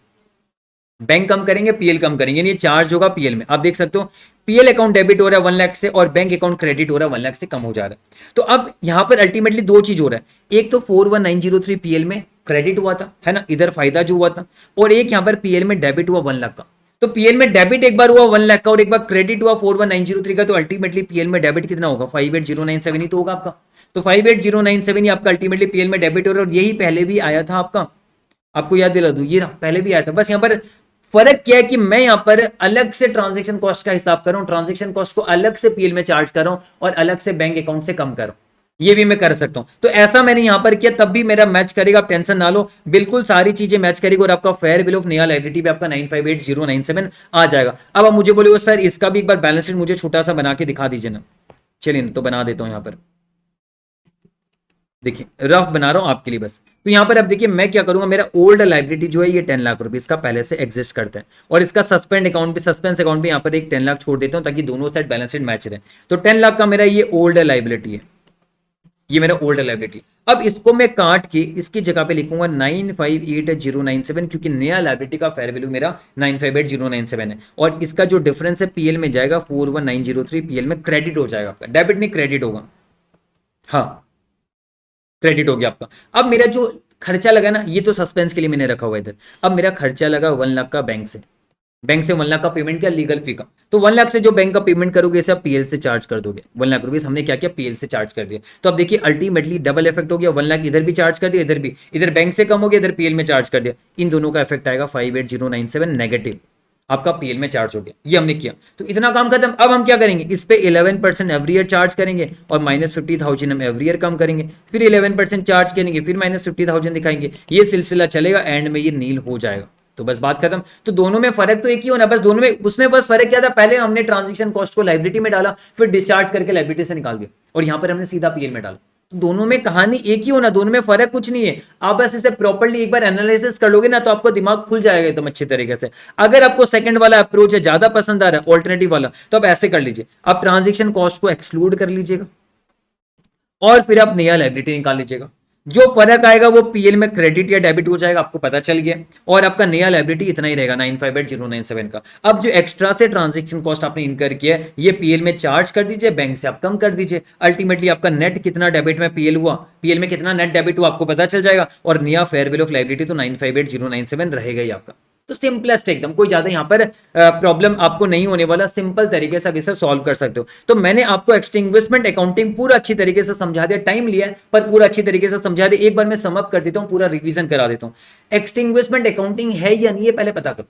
बैंक कम करेंगे, पीएल कम करेंगे, ये चार्ज होगा पीएल में। आप देख सकते हो पीएल अकाउंट डेबिट हो रहा है 1 लाख से, और बैंक अकाउंट क्रेडिट हो रहा है 1 लाख से कम हो जा रहा है। तो अब यहां पर अल्टीमेटली दो चीज हो रहा है, एक तो 41903 पीएल में क्रेडिट हुआ था, है ना, इधर फायदा जो हुआ था, और एक यहां पर पीएल में डेबिट हुआ 1 लाख का। तो पीएल में डेबिट एक बार हुआ 1 लाख का, और एक बार क्रेडिट हुआ 41903 का, तो अल्टीमेटली पीएल में डेबिट कितना होगा, 58097 ही तो होगा आपका। तो 58097 ही आपका अल्टीमेटली पीएल में डेबिट हो रहा है, और यही पहले भी आया था आपका, आपको याद दिला दूं, ये पहले भी आया था। बस यहां पर फर्क क्या है कि मैं यहां पर अलग से ट्रांजेक्शन कॉस्ट का हिसाब कर रहा हूं, ट्रांजेक्शन कॉस्ट को अलग से पीएल में चार्ज कर रहा हूं, और अलग से बैंक अकाउंट से कम कर रहा हूं, ये भी मैं कर सकता हूं। तो ऐसा मैंने यहां पर किया, तब भी मेरा मैच करेगा, आप टेंशन ना लो, बिल्कुल सारी चीजें मैच करेगी, और आपका फेयर वैल्यू ऑफ नया लायबिलिटी भी आपका 958097 आ जाएगा। अब आप मुझे बोलोगे सर इसका भी एक बार बैलेंस शीट मुझे छोटा सा बना के दिखा दीजिए ना। चलिए तो बना देता हूं, यहां पर देखिए रफ बना रहा हूं आपके लिए बस। तो यहां पर अब देखिए मैं क्या करूंगा, मेरा ओल्ड लायबिलिटी जो है ये 10 लाख रुपीज का पहले से एग्जिस्ट करता है, और इसका सस्पेंड अकाउंट भी, सस्पेंस अकाउंट भी यहां पर एक 10 लाख छोड़ देता हूं, ताकि दोनों साइड बैलेंस शीट मैच रहे। तो 10 लाख का मेरा ये ओल्ड लायबिलिटी है, ये मेरा ओल्ड लायबिलिटी। अब इसको मैं काट के इसकी जगह पे लिखूंगा 958097, क्योंकि नया लायबिलिटी का फेयर वैल्यू मेरा 958097 है, और इसका जो डिफरेंस है पीएल में जाएगा 41903 पीएल में क्रेडिट हो जाएगा आपका, डेबिट नहीं क्रेडिट होगा, हाँ क्रेडिट हो गया आपका। अब मेरा जो खर्चा लगा ना, ये तो सस्पेंस के लिए मैंने रखा हुआ इधर। अब मेरा खर्चा लगा 1 लाख का बैंक से, बैंक से 1 लाख का पेमेंट किया लीगल फी का, तो 1 लाख से जो बैंक का पेमेंट करोगे इसे आप पीएल से चार्ज कर दोगे। 1 लाख रुपीस हमने क्या किया, पीएल से चार्ज कर दिया। तो अब देखिए अल्टीमेटली डबल इफेक्ट हो गया, 1 लाख इधर भी चार्ज कर दिया, इधर भी, इधर बैंक से कम हो गया, इधर पीएल में चार्ज कर दिया, इन दोनों का इफेक्ट आएगा 58097 नेगेटिव, आपका पीएल में चार्ज हो गया, ये हमने किया। तो इतना काम खत्म। अब हम क्या करेंगे, इस पे 11% एवरी ईयर चार्ज करेंगे, और -50,000 हम एवरी ईयर कम करेंगे, फिर 11% चार्ज करेंगे, फिर -50,000 दिखाएंगे, ये सिलसिला चलेगा, एंड में ये नील हो जाएगा। तो बस बात खत्म। तो दोनों में फर्क तो एक ही होना, बस दोनों में, उसमें बस फर्क क्या था, पहले हमने ट्रांजेक्शन कॉस्ट को लायबिलिटी में डाला, फिर डिस्चार्ज करके लायबिलिटी से निकाल दिया, और यहां पर हमने सीधा पीएल में डाला। तो दोनों में कहानी एक ही होना, दोनों में फर्क कुछ नहीं है। आप बस इसे प्रॉपर्ली एक बार एनालिसिस कर लोगे ना, तो आपको दिमाग खुल जाएगा एकदम अच्छी तरीके से। अगर आपको सेकंड वाला अप्रोच है ज्यादा पसंद आ रहा है, ऑल्टरनेटिव वाला, तो आप ऐसे कर लीजिए, आप ट्रांजेक्शन कॉस्ट को एक्सक्लूड कर लीजिएगा, और फिर आप नया लायबिलिटी निकाल लीजिएगा। जो फर्क आएगा वो पीएल में क्रेडिट या डेबिट हो जाएगा, आपको पता चल गया। और आपका नया लायबिलिटी इतना ही रहेगा 958097 का। अब जो एक्स्ट्रा से ट्रांजेक्शन कॉस्ट आपने इनकर किया है ये पीएल में चार्ज कर दीजिए, बैंक से आप कम कर दीजिए। अल्टीमेटली आपका नेट कितना डेबिट में पीएल हुआ, पीएल में कितना नेट डेबिट हुआ आपको पता चल जाएगा। और नया फेयर वैल्यू ऑफ लायबिलिटी तो 958097 रहेगा ही आपका। तो सिंपलेस्ट एकदम, कोई ज्यादा यहाँ पर प्रॉब्लम आपको नहीं होने वाला, सिंपल तरीके से आप इसे सॉल्व कर सकते हो। तो मैंने आपको एक्सटिंग्विशमेंट अकाउंटिंग पूरा अच्छी तरीके से समझा दिया, टाइम लिया है पर पूरा अच्छी तरीके से समझा दिया। एक बार मैं सम अप कर देता हूं, पूरा रिवीजन करा देता हूं। एक्सटिंग्विशमेंट अकाउंटिंग है या नहीं है पहले पता करो,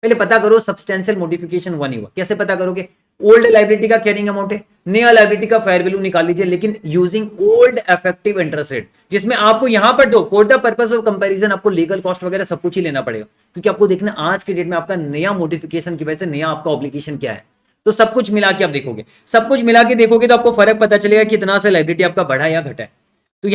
पहले पता करो सब्सटेंशियल मॉडिफिकेशन वन ही हुआ। कैसे पता करोगे? ओल्ड लाइबिलिटी का कैरिंग अमाउंट है, नया लाइबिलिटी का फेयर वैल्यू निकाल लीजिए, लेकिन using old effective interest rate, जिसमें आपको यहां पर दो for the purpose of comparison आपको लीगल कॉस्ट वगैरह सब कुछ ही लेना पड़ेगा, क्योंकि आपको देखना आज के डेट में आपका नया मॉडिफिकेशन की वजह से नया आपका ऑब्लिगेशन क्या है। तो सब कुछ मिला के आप देखोगे, सब कुछ मिला के देखोगे तो आपको फर्क पता चलेगा कितना से लाइबिलिटी आपका बढ़ा या घटा है। तो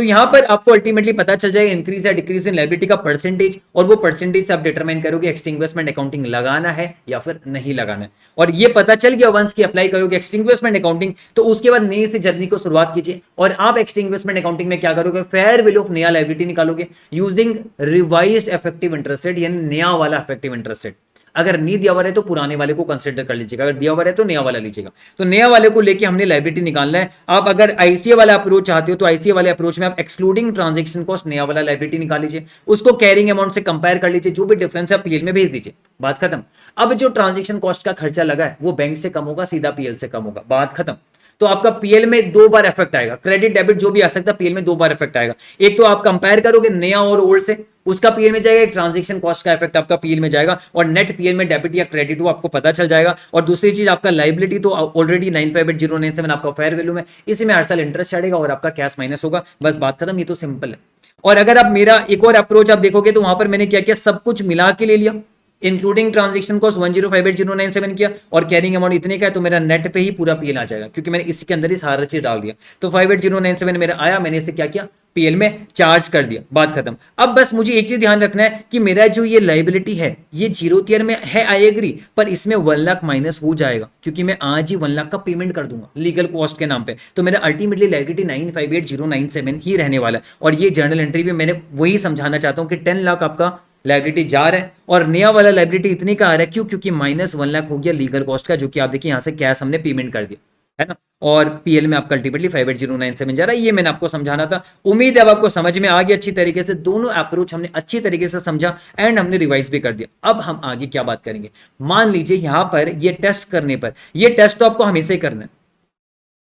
यहां पर आपको अल्टीमेटली पता चल जाएगा इंक्रीज या डिक्रीज इन लायबिलिटी का परसेंटेज, और वो परसेंटेज से आप डिटरमाइन करोगे एक्सटिंग्विशमेंट अकाउंटिंग लगाना है या फिर नहीं लगाना है। और ये पता चल गया वंस की अप्लाई करोगे एक्सटिंग्विशमेंट अकाउंटिंग, तो उसके बाद नई से जर्नी को शुरुआत कीजिए। और आप एक्सटिंग्विशमेंट अकाउंटिंग में क्या करोगे? फेयर वैल्यू ऑफ नया लायबिलिटी निकालोगे using revised effective interest rate, यानी नया वाला इफेक्टिव इंटरेस्ट रेट। अगर नहीं दिया हुआ है तो पुराने वाले को कंसिडर कर लीजिएगा, अगर दिया हुआ है तो नया वाला लीजिएगा। तो नया वाले को लेके हमने लायबिलिटी निकालना है। आप अगर आईसीए वाला अप्रोच चाहते हो तो आईसीए वाले अप्रोच में आप एक्सक्लूडिंग ट्रांजेक्शन कॉस्ट नया वाला लायबिलिटी निकाल लीजिए, उसको कैरिंग अमाउंट से कंपेयर कर लीजिए, जो भी डिफरेंस है आप पीएल में भेज दीजिए, बात खत्म। अब जो ट्रांजेक्शन कॉस्ट का खर्चा लगा है वो बैंक से कम होगा, सीधा पीएल से कम होगा, बात खत्म। तो आपका पीएल में दो बार इफेक्ट आएगा, क्रेडिट डेबिट जो भी आ सकता है पीएल में दो बार इफेक्ट आएगा। एक तो आप कंपेयर करोगे नया और ओल्ड से, उसका पीएल में जाएगा, एक ट्रांजेक्शन कॉस्ट का इफेक्ट आपका पीएल में जाएगा, और नेट पीएल में डेबिट या क्रेडिट वो आपको पता चल जाएगा। और दूसरी चीज आपका लाइबिलिटी तो ऑलरेडी 958097 आपका फेयर वैल्यू में, इसी में हर साल इंटरेस्ट चढ़ेगा और आपका कैश माइनस होगा, बस बात खत्म। ये तो सिंपल है। और अगर आप मेरा एक और अप्रोच आप देखोगे तो वहां पर मैंने क्या किया, सब कुछ मिला के ले लिया, इंक्लूडिंग ट्रांजेक्शन कॉस्ट 1058097 किया, और कैरिंग अमाउंट इतने का है तो मेरा नेट पे ही पूरा पीएल आ जाएगा, क्योंकि मैंने इसी के अंदर ही सारा चीज डाल दिया। तो 58097 मेरा आया, मैंने इसे क्या किया, पीएल में चार्ज कर दिया, बात खत्म। अब बस मुझे एक चीज ध्यान रखना है कि मेरा जो ये लाइबिलिटी है ये जीरो ईयर में है, आई एग्री, पर इसमें 1 लाख माइनस हो जाएगा, क्योंकि मैं आज ही 1 लाख का पेमेंट कर दूंगा लीगल कॉस्ट के नाम पे। तो मेरा अल्टीमेटली लाइबिलिटी 958097 ही रहने वाला है। और ये जर्नल एंट्री में मैंने वही समझाना चाहता हूं कि 10 लाख आपका लाइबिलिटी जा रहा है, और नया वाला लाइबिलिटी इतनी का आ रहा है, क्यों? क्योंकि -1 लाख हो गया लीगल कॉस्ट का, जो कि आप देखिए यहां से कैश हमने पेमेंट कर दिया है ना। और पीएल में आपका अल्टीमेटली 58097 जा रहा है। ये मैंने आपको समझाना था, उम्मीद है अब आपको समझ में आ गया अच्छी तरीके से। दोनों अप्रोच हमने अच्छी तरीके से समझा एंड हमने रिवाइज भी कर दिया। अब हम आगे क्या बात करेंगे, मान लीजिए यहां पर ये टेस्ट करने पर, ये टेस्ट तो आपको हमेशा ही करना है,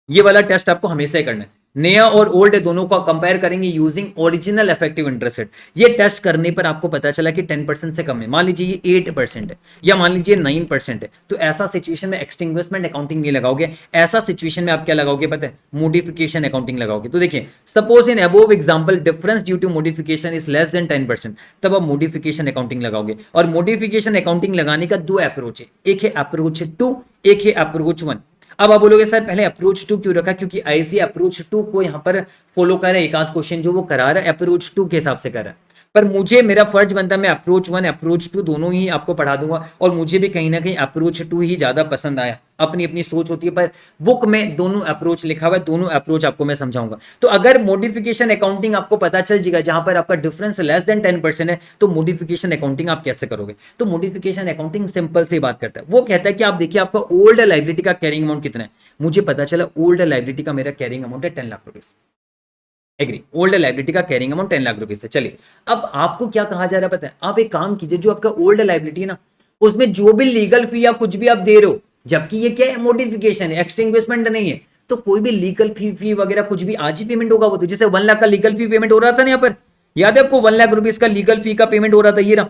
ये वाला टेस्ट आपको हमेशा ही करना है। नया और ओल्ड दोनों को कंपेयर करेंगे using original effective interest rate. ये टेस्ट करने पर आपको पता चला कि 10% से कम है, मान लीजिए ये 8% है या मान लीजिए 9% है, तो ऐसा सिचुएशन में एक्सटिंग्विशमेंट अकाउंटिंग नहीं लगाओगे। ऐसा सिचुएशन में आप क्या लगाओगे पता है? मॉडिफिकेशन अकाउंटिंग लगाओगे। तो देखिए suppose in above example difference due to modification is less than 10%, तब आप मॉडिफिकेशन अकाउंटिंग लगाओगे। और मॉडिफिकेशन अकाउंटिंग लगाने का दो अप्रोच है, एक है अप्रोच 2, एक है अप्रोच 1। अब आप बोलोगे सर पहले अप्रोच 2 क्यों रखा? क्योंकि आईसी अप्रोच 2 को यहां पर फॉलो कर रहा है, एक आध क्वेश्चन जो वो करा रहा है अप्रोच 2 के हिसाब से कर रहा है। पर मुझे मेरा फर्ज बनता है मैं अप्रोच 1 अप्रोच 2 दोनों ही आपको पढ़ा दूंगा, और मुझे भी कहीं ना कहीं अप्रोच 2 ही ज्यादा पसंद आया। अपनी अपनी सोच होती है, पर बुक में दोनों अप्रोच लिखा हुआ है, दोनों अप्रोच आपको मैं समझाऊंगा। तो अगर मॉडिफिकेशन अकाउंटिंग आपको पता चल जाएगा जहां पर आपका डिफरेंस लेस देन 10% है, तो मॉडिफिकेशन अकाउंटिंग आप कैसे करोगे? तो मॉडिफिकेशन अकाउंटिंग सिंपल से बात करता है, वो कहता है कि आप देखिए आपका ओल्ड लाइबिलिटी का कैरिंग अमाउंट कितना है। मुझे पता चला ओल्ड लाइबिलिटी का मेरा कैरिंग अमाउंट है 10 lakh rupees, agree, old liability का कैरिंग अमाउंट 10 लाख रुपीज है। चलिए अब आपको क्या कहा जा रहा है पता है? आप एक काम कीजिए, जो आपका ओल्ड लाइबिलिटी है ना, उसमें जो भी लीगल फी या कुछ भी आप दे रहे हो, जबकि ये क्या है, मॉडिफिकेशन है, एक्सटिंग्विशमेंट नहीं है, तो कोई भी लीगल फी वगैरह कुछ भी आज ही पेमेंट होगा। वो तो जैसे 1 लाख का लीगल फी पेमेंट हो रहा था ना, यहाँ पर याद है आपको 1 लाख रुपीज का लीगल फी का पेमेंट हो रहा था, ये रहा।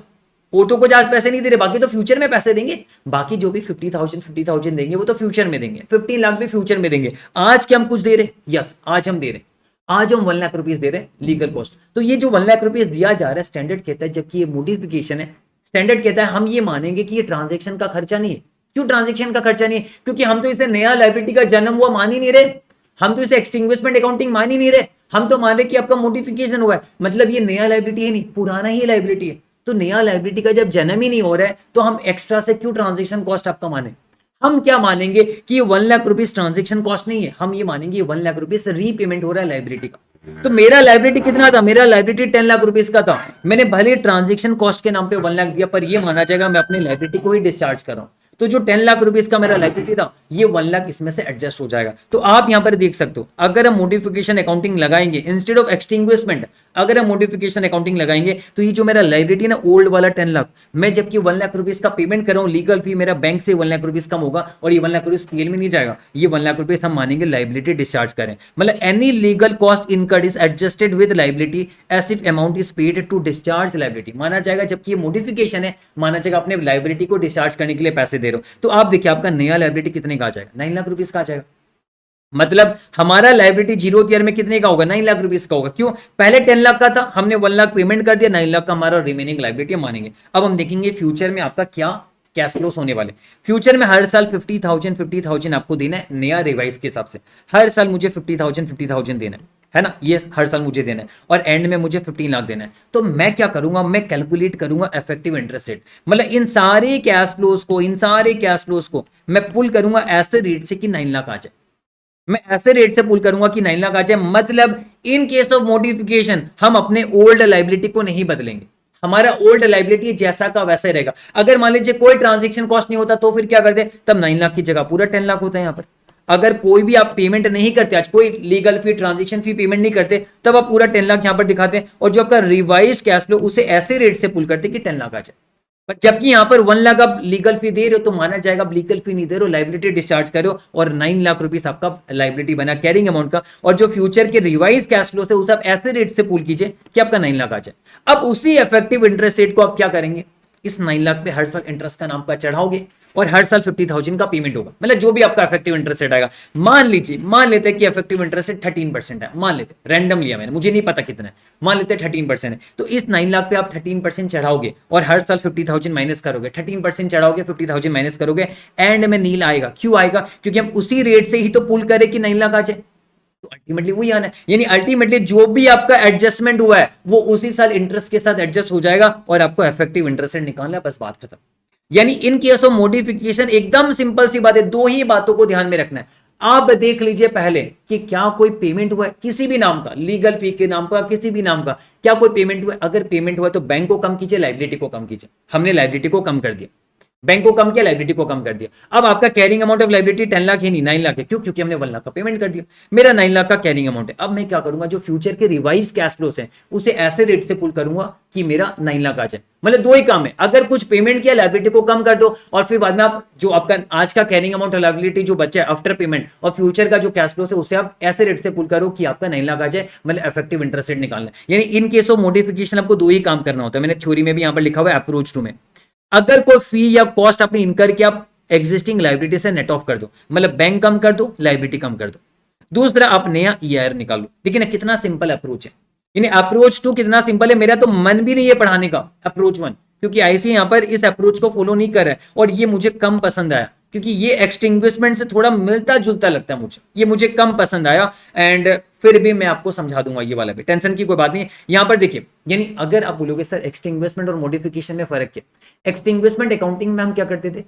वो तो कुछ आज पैसे नहीं दे रहे, बाकी तो फ्यूचर में पैसे देंगे। बाकी जो भी 50,000 देंगे वो तो फ्यूचर में देंगे, 15 लाख भी फ्यूचर में देंगे। आज क्या हम कुछ दे रहे? यस, आज हम दे रहे, आज हम 1 लाख रुपीज दे रहे हैं लीगल कॉस्ट। तो ये जो 1 लाख रुपीज दिया जा रहा है स्टैंडर्ड कहता है, जबकि ये मॉडिफिकेशन है, स्टैंडर्ड कहता है हम ये मानेंगे कि ये ट्रांजेक्शन का खर्चा नहीं है। क्यों ट्रांजेक्शन का खर्चा नहीं है? क्योंकि हम तो इसे नया लायबिलिटी का जन्म हुआ मान ही नहीं रहे, हम तो इसे एक्सटिंग्विशमेंट अकाउंटिंग मान ही नहीं रहे, हम तो मान रहे कि आपका मॉडिफिकेशन हुआ है, मतलब ये नया लायबिलिटी है नहीं, पुराना ही लायबिलिटी है। तो नया लायबिलिटी का जब जन्म ही नहीं हो रहा है, तो हम एक्स्ट्रा से क्यों ट्रांजेक्शन कॉस्ट आपका माने? हम क्या मानेंगे कि ये 1 लाख रुपीज ट्रांजेक्शन कॉस्ट नहीं है, हम ये मानेंगे ये 1 लाख रुपीज रीपेमेंट हो रहा है लाइबिलिटी का। तो मेरा लाइबिलिटी कितना था, मेरा लाइबिलिटी 10 लाख रुपीज का था, मैंने भले ट्रांजेक्शन कॉस्ट के नाम पे 1 लाख दिया, पर ये माना जाएगा मैं अपनी लाइबिलिटी को ही डिस्चार्ज कर रहा हूं। तो जो 10 लाख रुपीज का मेरा लाइबिलिटी था, ये 1 लाख इसमें से एडजस्ट हो जाएगा। तो आप यहां पर देख सकते हो, अगर हम मॉडिफिकेशन अकाउंटिंग लगाएंगे इंस्टेड ऑफ एक्सटिंग्विशमेंट, अगर हम मॉडिफिकेशन अकाउंटिंग लगाएंगे तो ये जो मेरा लाइबिलिटी ना ओल्ड वाला 10 लाख, मैं जबकि 1 लाख रुपीज का पेमेंट कर रहा हूं, लीगल फी मेरा बैंक से 1 लाख रुपीज कम होगा और ये 1 लाख रुपीज पीएल में नहीं जाएगा, ये 1 लाख रुपीज हम मानेंगे लाइबिलिटी डिस्चार्ज करें। मतलब any legal cost incurred is adjusted with liability as if amount is paid to discharge liability माना जाएगा, जबकि ये मॉडिफिकेशन है, माना जाएगा अपने लाइबिलिटी को डिस्चार्ज करने के लिए पैसे दे रहे हो। तो आप देखिए आपका नया लाइबिलिटी कितने का आ जाएगा, 9 लाख रुपीज का आ जाएगा। मतलब हमारा लाइबिलिटी जीरो ईयर में कितने का होगा, 9 लाख रुपीज का होगा। क्यों, पहले 10 लाख का था, हमने 1 लाख पेमेंट कर दिया, 9 लाख का हमारा रिमेनिंग लाइबिलिटी मानेंगे। अब हम देखेंगे फ्यूचर में आपका क्या कैश फ्लोस होने वाले। फ्यूचर में हर साल 50,000 आपको देना है नया रिवाइज के हिसाब से, हर साल मुझे 50,000 देना है ना, ये हर साल मुझे देना है और एंड में मुझे 15 लाख देना है। तो मैं क्या करूंगा, मैं कैलकुलेट करूंगा इफेक्टिव इंटरेस्ट रेट, मतलब इन सारे कैश फ्लोस को मैं पुल करूंगा ऐसे रेट से कि 9 लाख आ जाए, मैं ऐसे रेट से पुल करूंगा कि 9 लाख आ जाए। मतलब इन केस ऑफ मॉडिफिकेशन हम अपने ओल्ड लाइबिलिटी को नहीं बदलेंगे, हमारा ओल्ड लाइबिलिटी जैसा का वैसा ही रहेगा। अगर मान लीजिए कोई ट्रांजेक्शन कॉस्ट नहीं होता तो फिर क्या करते, तब 9 लाख की जगह पूरा 10 लाख होता है यहाँ पर। अगर कोई भी आप पेमेंट नहीं करते, आज कोई लीगल फी ट्रांजेक्शन फी पेमेंट नहीं करते, तब आप पूरा 10 लाख यहां पर दिखाते हैं और जो आपका रिवाइज कैश फ्लो उसे ऐसे रेट से पुल करते कि 10 लाख आ जाए। जबकि यहां पर 1 लाख आप लीगल फी दे रहे हो तो माना जाएगा आप लीगल फी नहीं दे रहे हो, लाइबिलिटी डिस्चार्ज करो और 9 लाख रुपीस आपका लाइबिलिटी बना कैरिंग अमाउंट का। और जो फ्यूचर के रिवाइज कैश फ्लो से उसे आप ऐसे रेट से पुल कीजिए कि आपका 9 लाख आ जाए। अब उसी इफेक्टिव इंटरेस्ट रेट को आप क्या करेंगे, इस 9 लाख पे हर साल इंटरेस्ट का नाम का चढ़ाओगे और हर साल 50,000 का पेमेंट होगा, मतलब जो भी आपका इफेक्टिव इंटरेस्ट रेट आएगा। मान लेते हैं कि इफेक्टिव इंटरेस्ट रेट 13% है, मान लेते रैंडम लिया मैंने, मुझे नहीं पता कितना है, मान लेते हैं 13% है। तो इस 9 लाख पे आप 13% चढ़ाओगे और हर साल 50,000 माइनस करोगे, 13% चढ़ाओगे 50,000 माइनस करोगे, एंड में नील आएगा। क्यों आएगा, क्योंकि हम उसी रेट से ही तो पुल करें कि 9 लाख आ जाए। तो अल्टीमेटली वही आना है, यानी अल्टीमेटली जो भी आपका एडजस्टमेंट हुआ है वो उसी साल इंटरेस्ट के साथ एडजस्ट हो जाएगा और आपको इफेक्टिव इंटरेस्ट रेट निकालना है, बस बात खत्म। यानी इन केस ऑफ मॉडिफिकेशन एकदम सिंपल सी बात है, दो ही बातों को ध्यान में रखना है। आप देख लीजिए पहले कि क्या कोई पेमेंट हुआ है किसी भी नाम का, लीगल फी के नाम का, किसी भी नाम का, क्या कोई पेमेंट हुआ है। अगर पेमेंट हुआ है तो बैंक को कम कीजिए, लाइबिलिटी को कम कीजिए। हमने लाइबिलिटी को कम कर दिया, बैंक को कम किया, लाइबिलिटी को कम कर दिया। अब आपका carrying amount of liability 10 lakh है नहीं 9 लाख है, क्यों, क्योंकि हमने 1 लाख का पेमेंट कर दिया, मेरा 9 लाख का कैरिंग अमाउंट है। अब मैं क्या करूंगा, जो फ्यूचर के रिवाइज कैश फ्लोस है उसे ऐसे रेट से पुल करूंगा कि मेरा 9 लाख आ जाए। मतलब दो ही काम है, अगर कुछ पेमेंट किया लाइबिलिटी को कम कर दो और फिर बाद में आप जो आपका आज का कैरिंग अमाउंट ऑफ लाइबिलिटी जो बचा है आफ्टर पेमेंट और फ्यूचर का जो कैश फ्लो है उसे आप ऐसे रेट से पुल करो कि आपका 9 लाख आ जाए, मतलब इफेक्टिव इंटरेस्ट रेट निकालना है। यानी इन केस ऑफ मॉडिफिकेशन आपको दो ही काम करना होता है, मैंने थ्योरी में भी यहां पर लिखा हुआ है अप्रोच टू में। अगर कोई फी या कॉस्ट आपने इनकर किया, आप एग्जिस्टिंग लाइबिलिटी से नेट ऑफ कर दो, मतलब बैंक कम कर दो, लाइबिलिटी कम कर दो। दूसरा आप नया ईआईआर निकाल लो। देखिए ना कितना सिंपल अप्रोच है, यानी अप्रोच टू कितना सिंपल है। मेरा तो मन भी नहीं है पढ़ाने का अप्रोच वन, क्योंकि आईसी यहां पर इस अप्रोच को फॉलो नहीं कर रहा है और ये मुझे कम पसंद आया, क्योंकि ये एक्सटिंग्विशमेंट से थोड़ा मिलता जुलता लगता है मुझे, ये मुझे कम पसंद आया। एंड फिर भी मैं आपको समझा दूंगा ये वाला भी, टेंशन की कोई बात नहीं है। यहां पर देखिए, यानी अगर आप बोलोगे सर एक्सटिंग्विशमेंट और मॉडिफिकेशन में फर्क क्या, एक्सटिंग्विशमेंट अकाउंटिंग में हम क्या करते थे,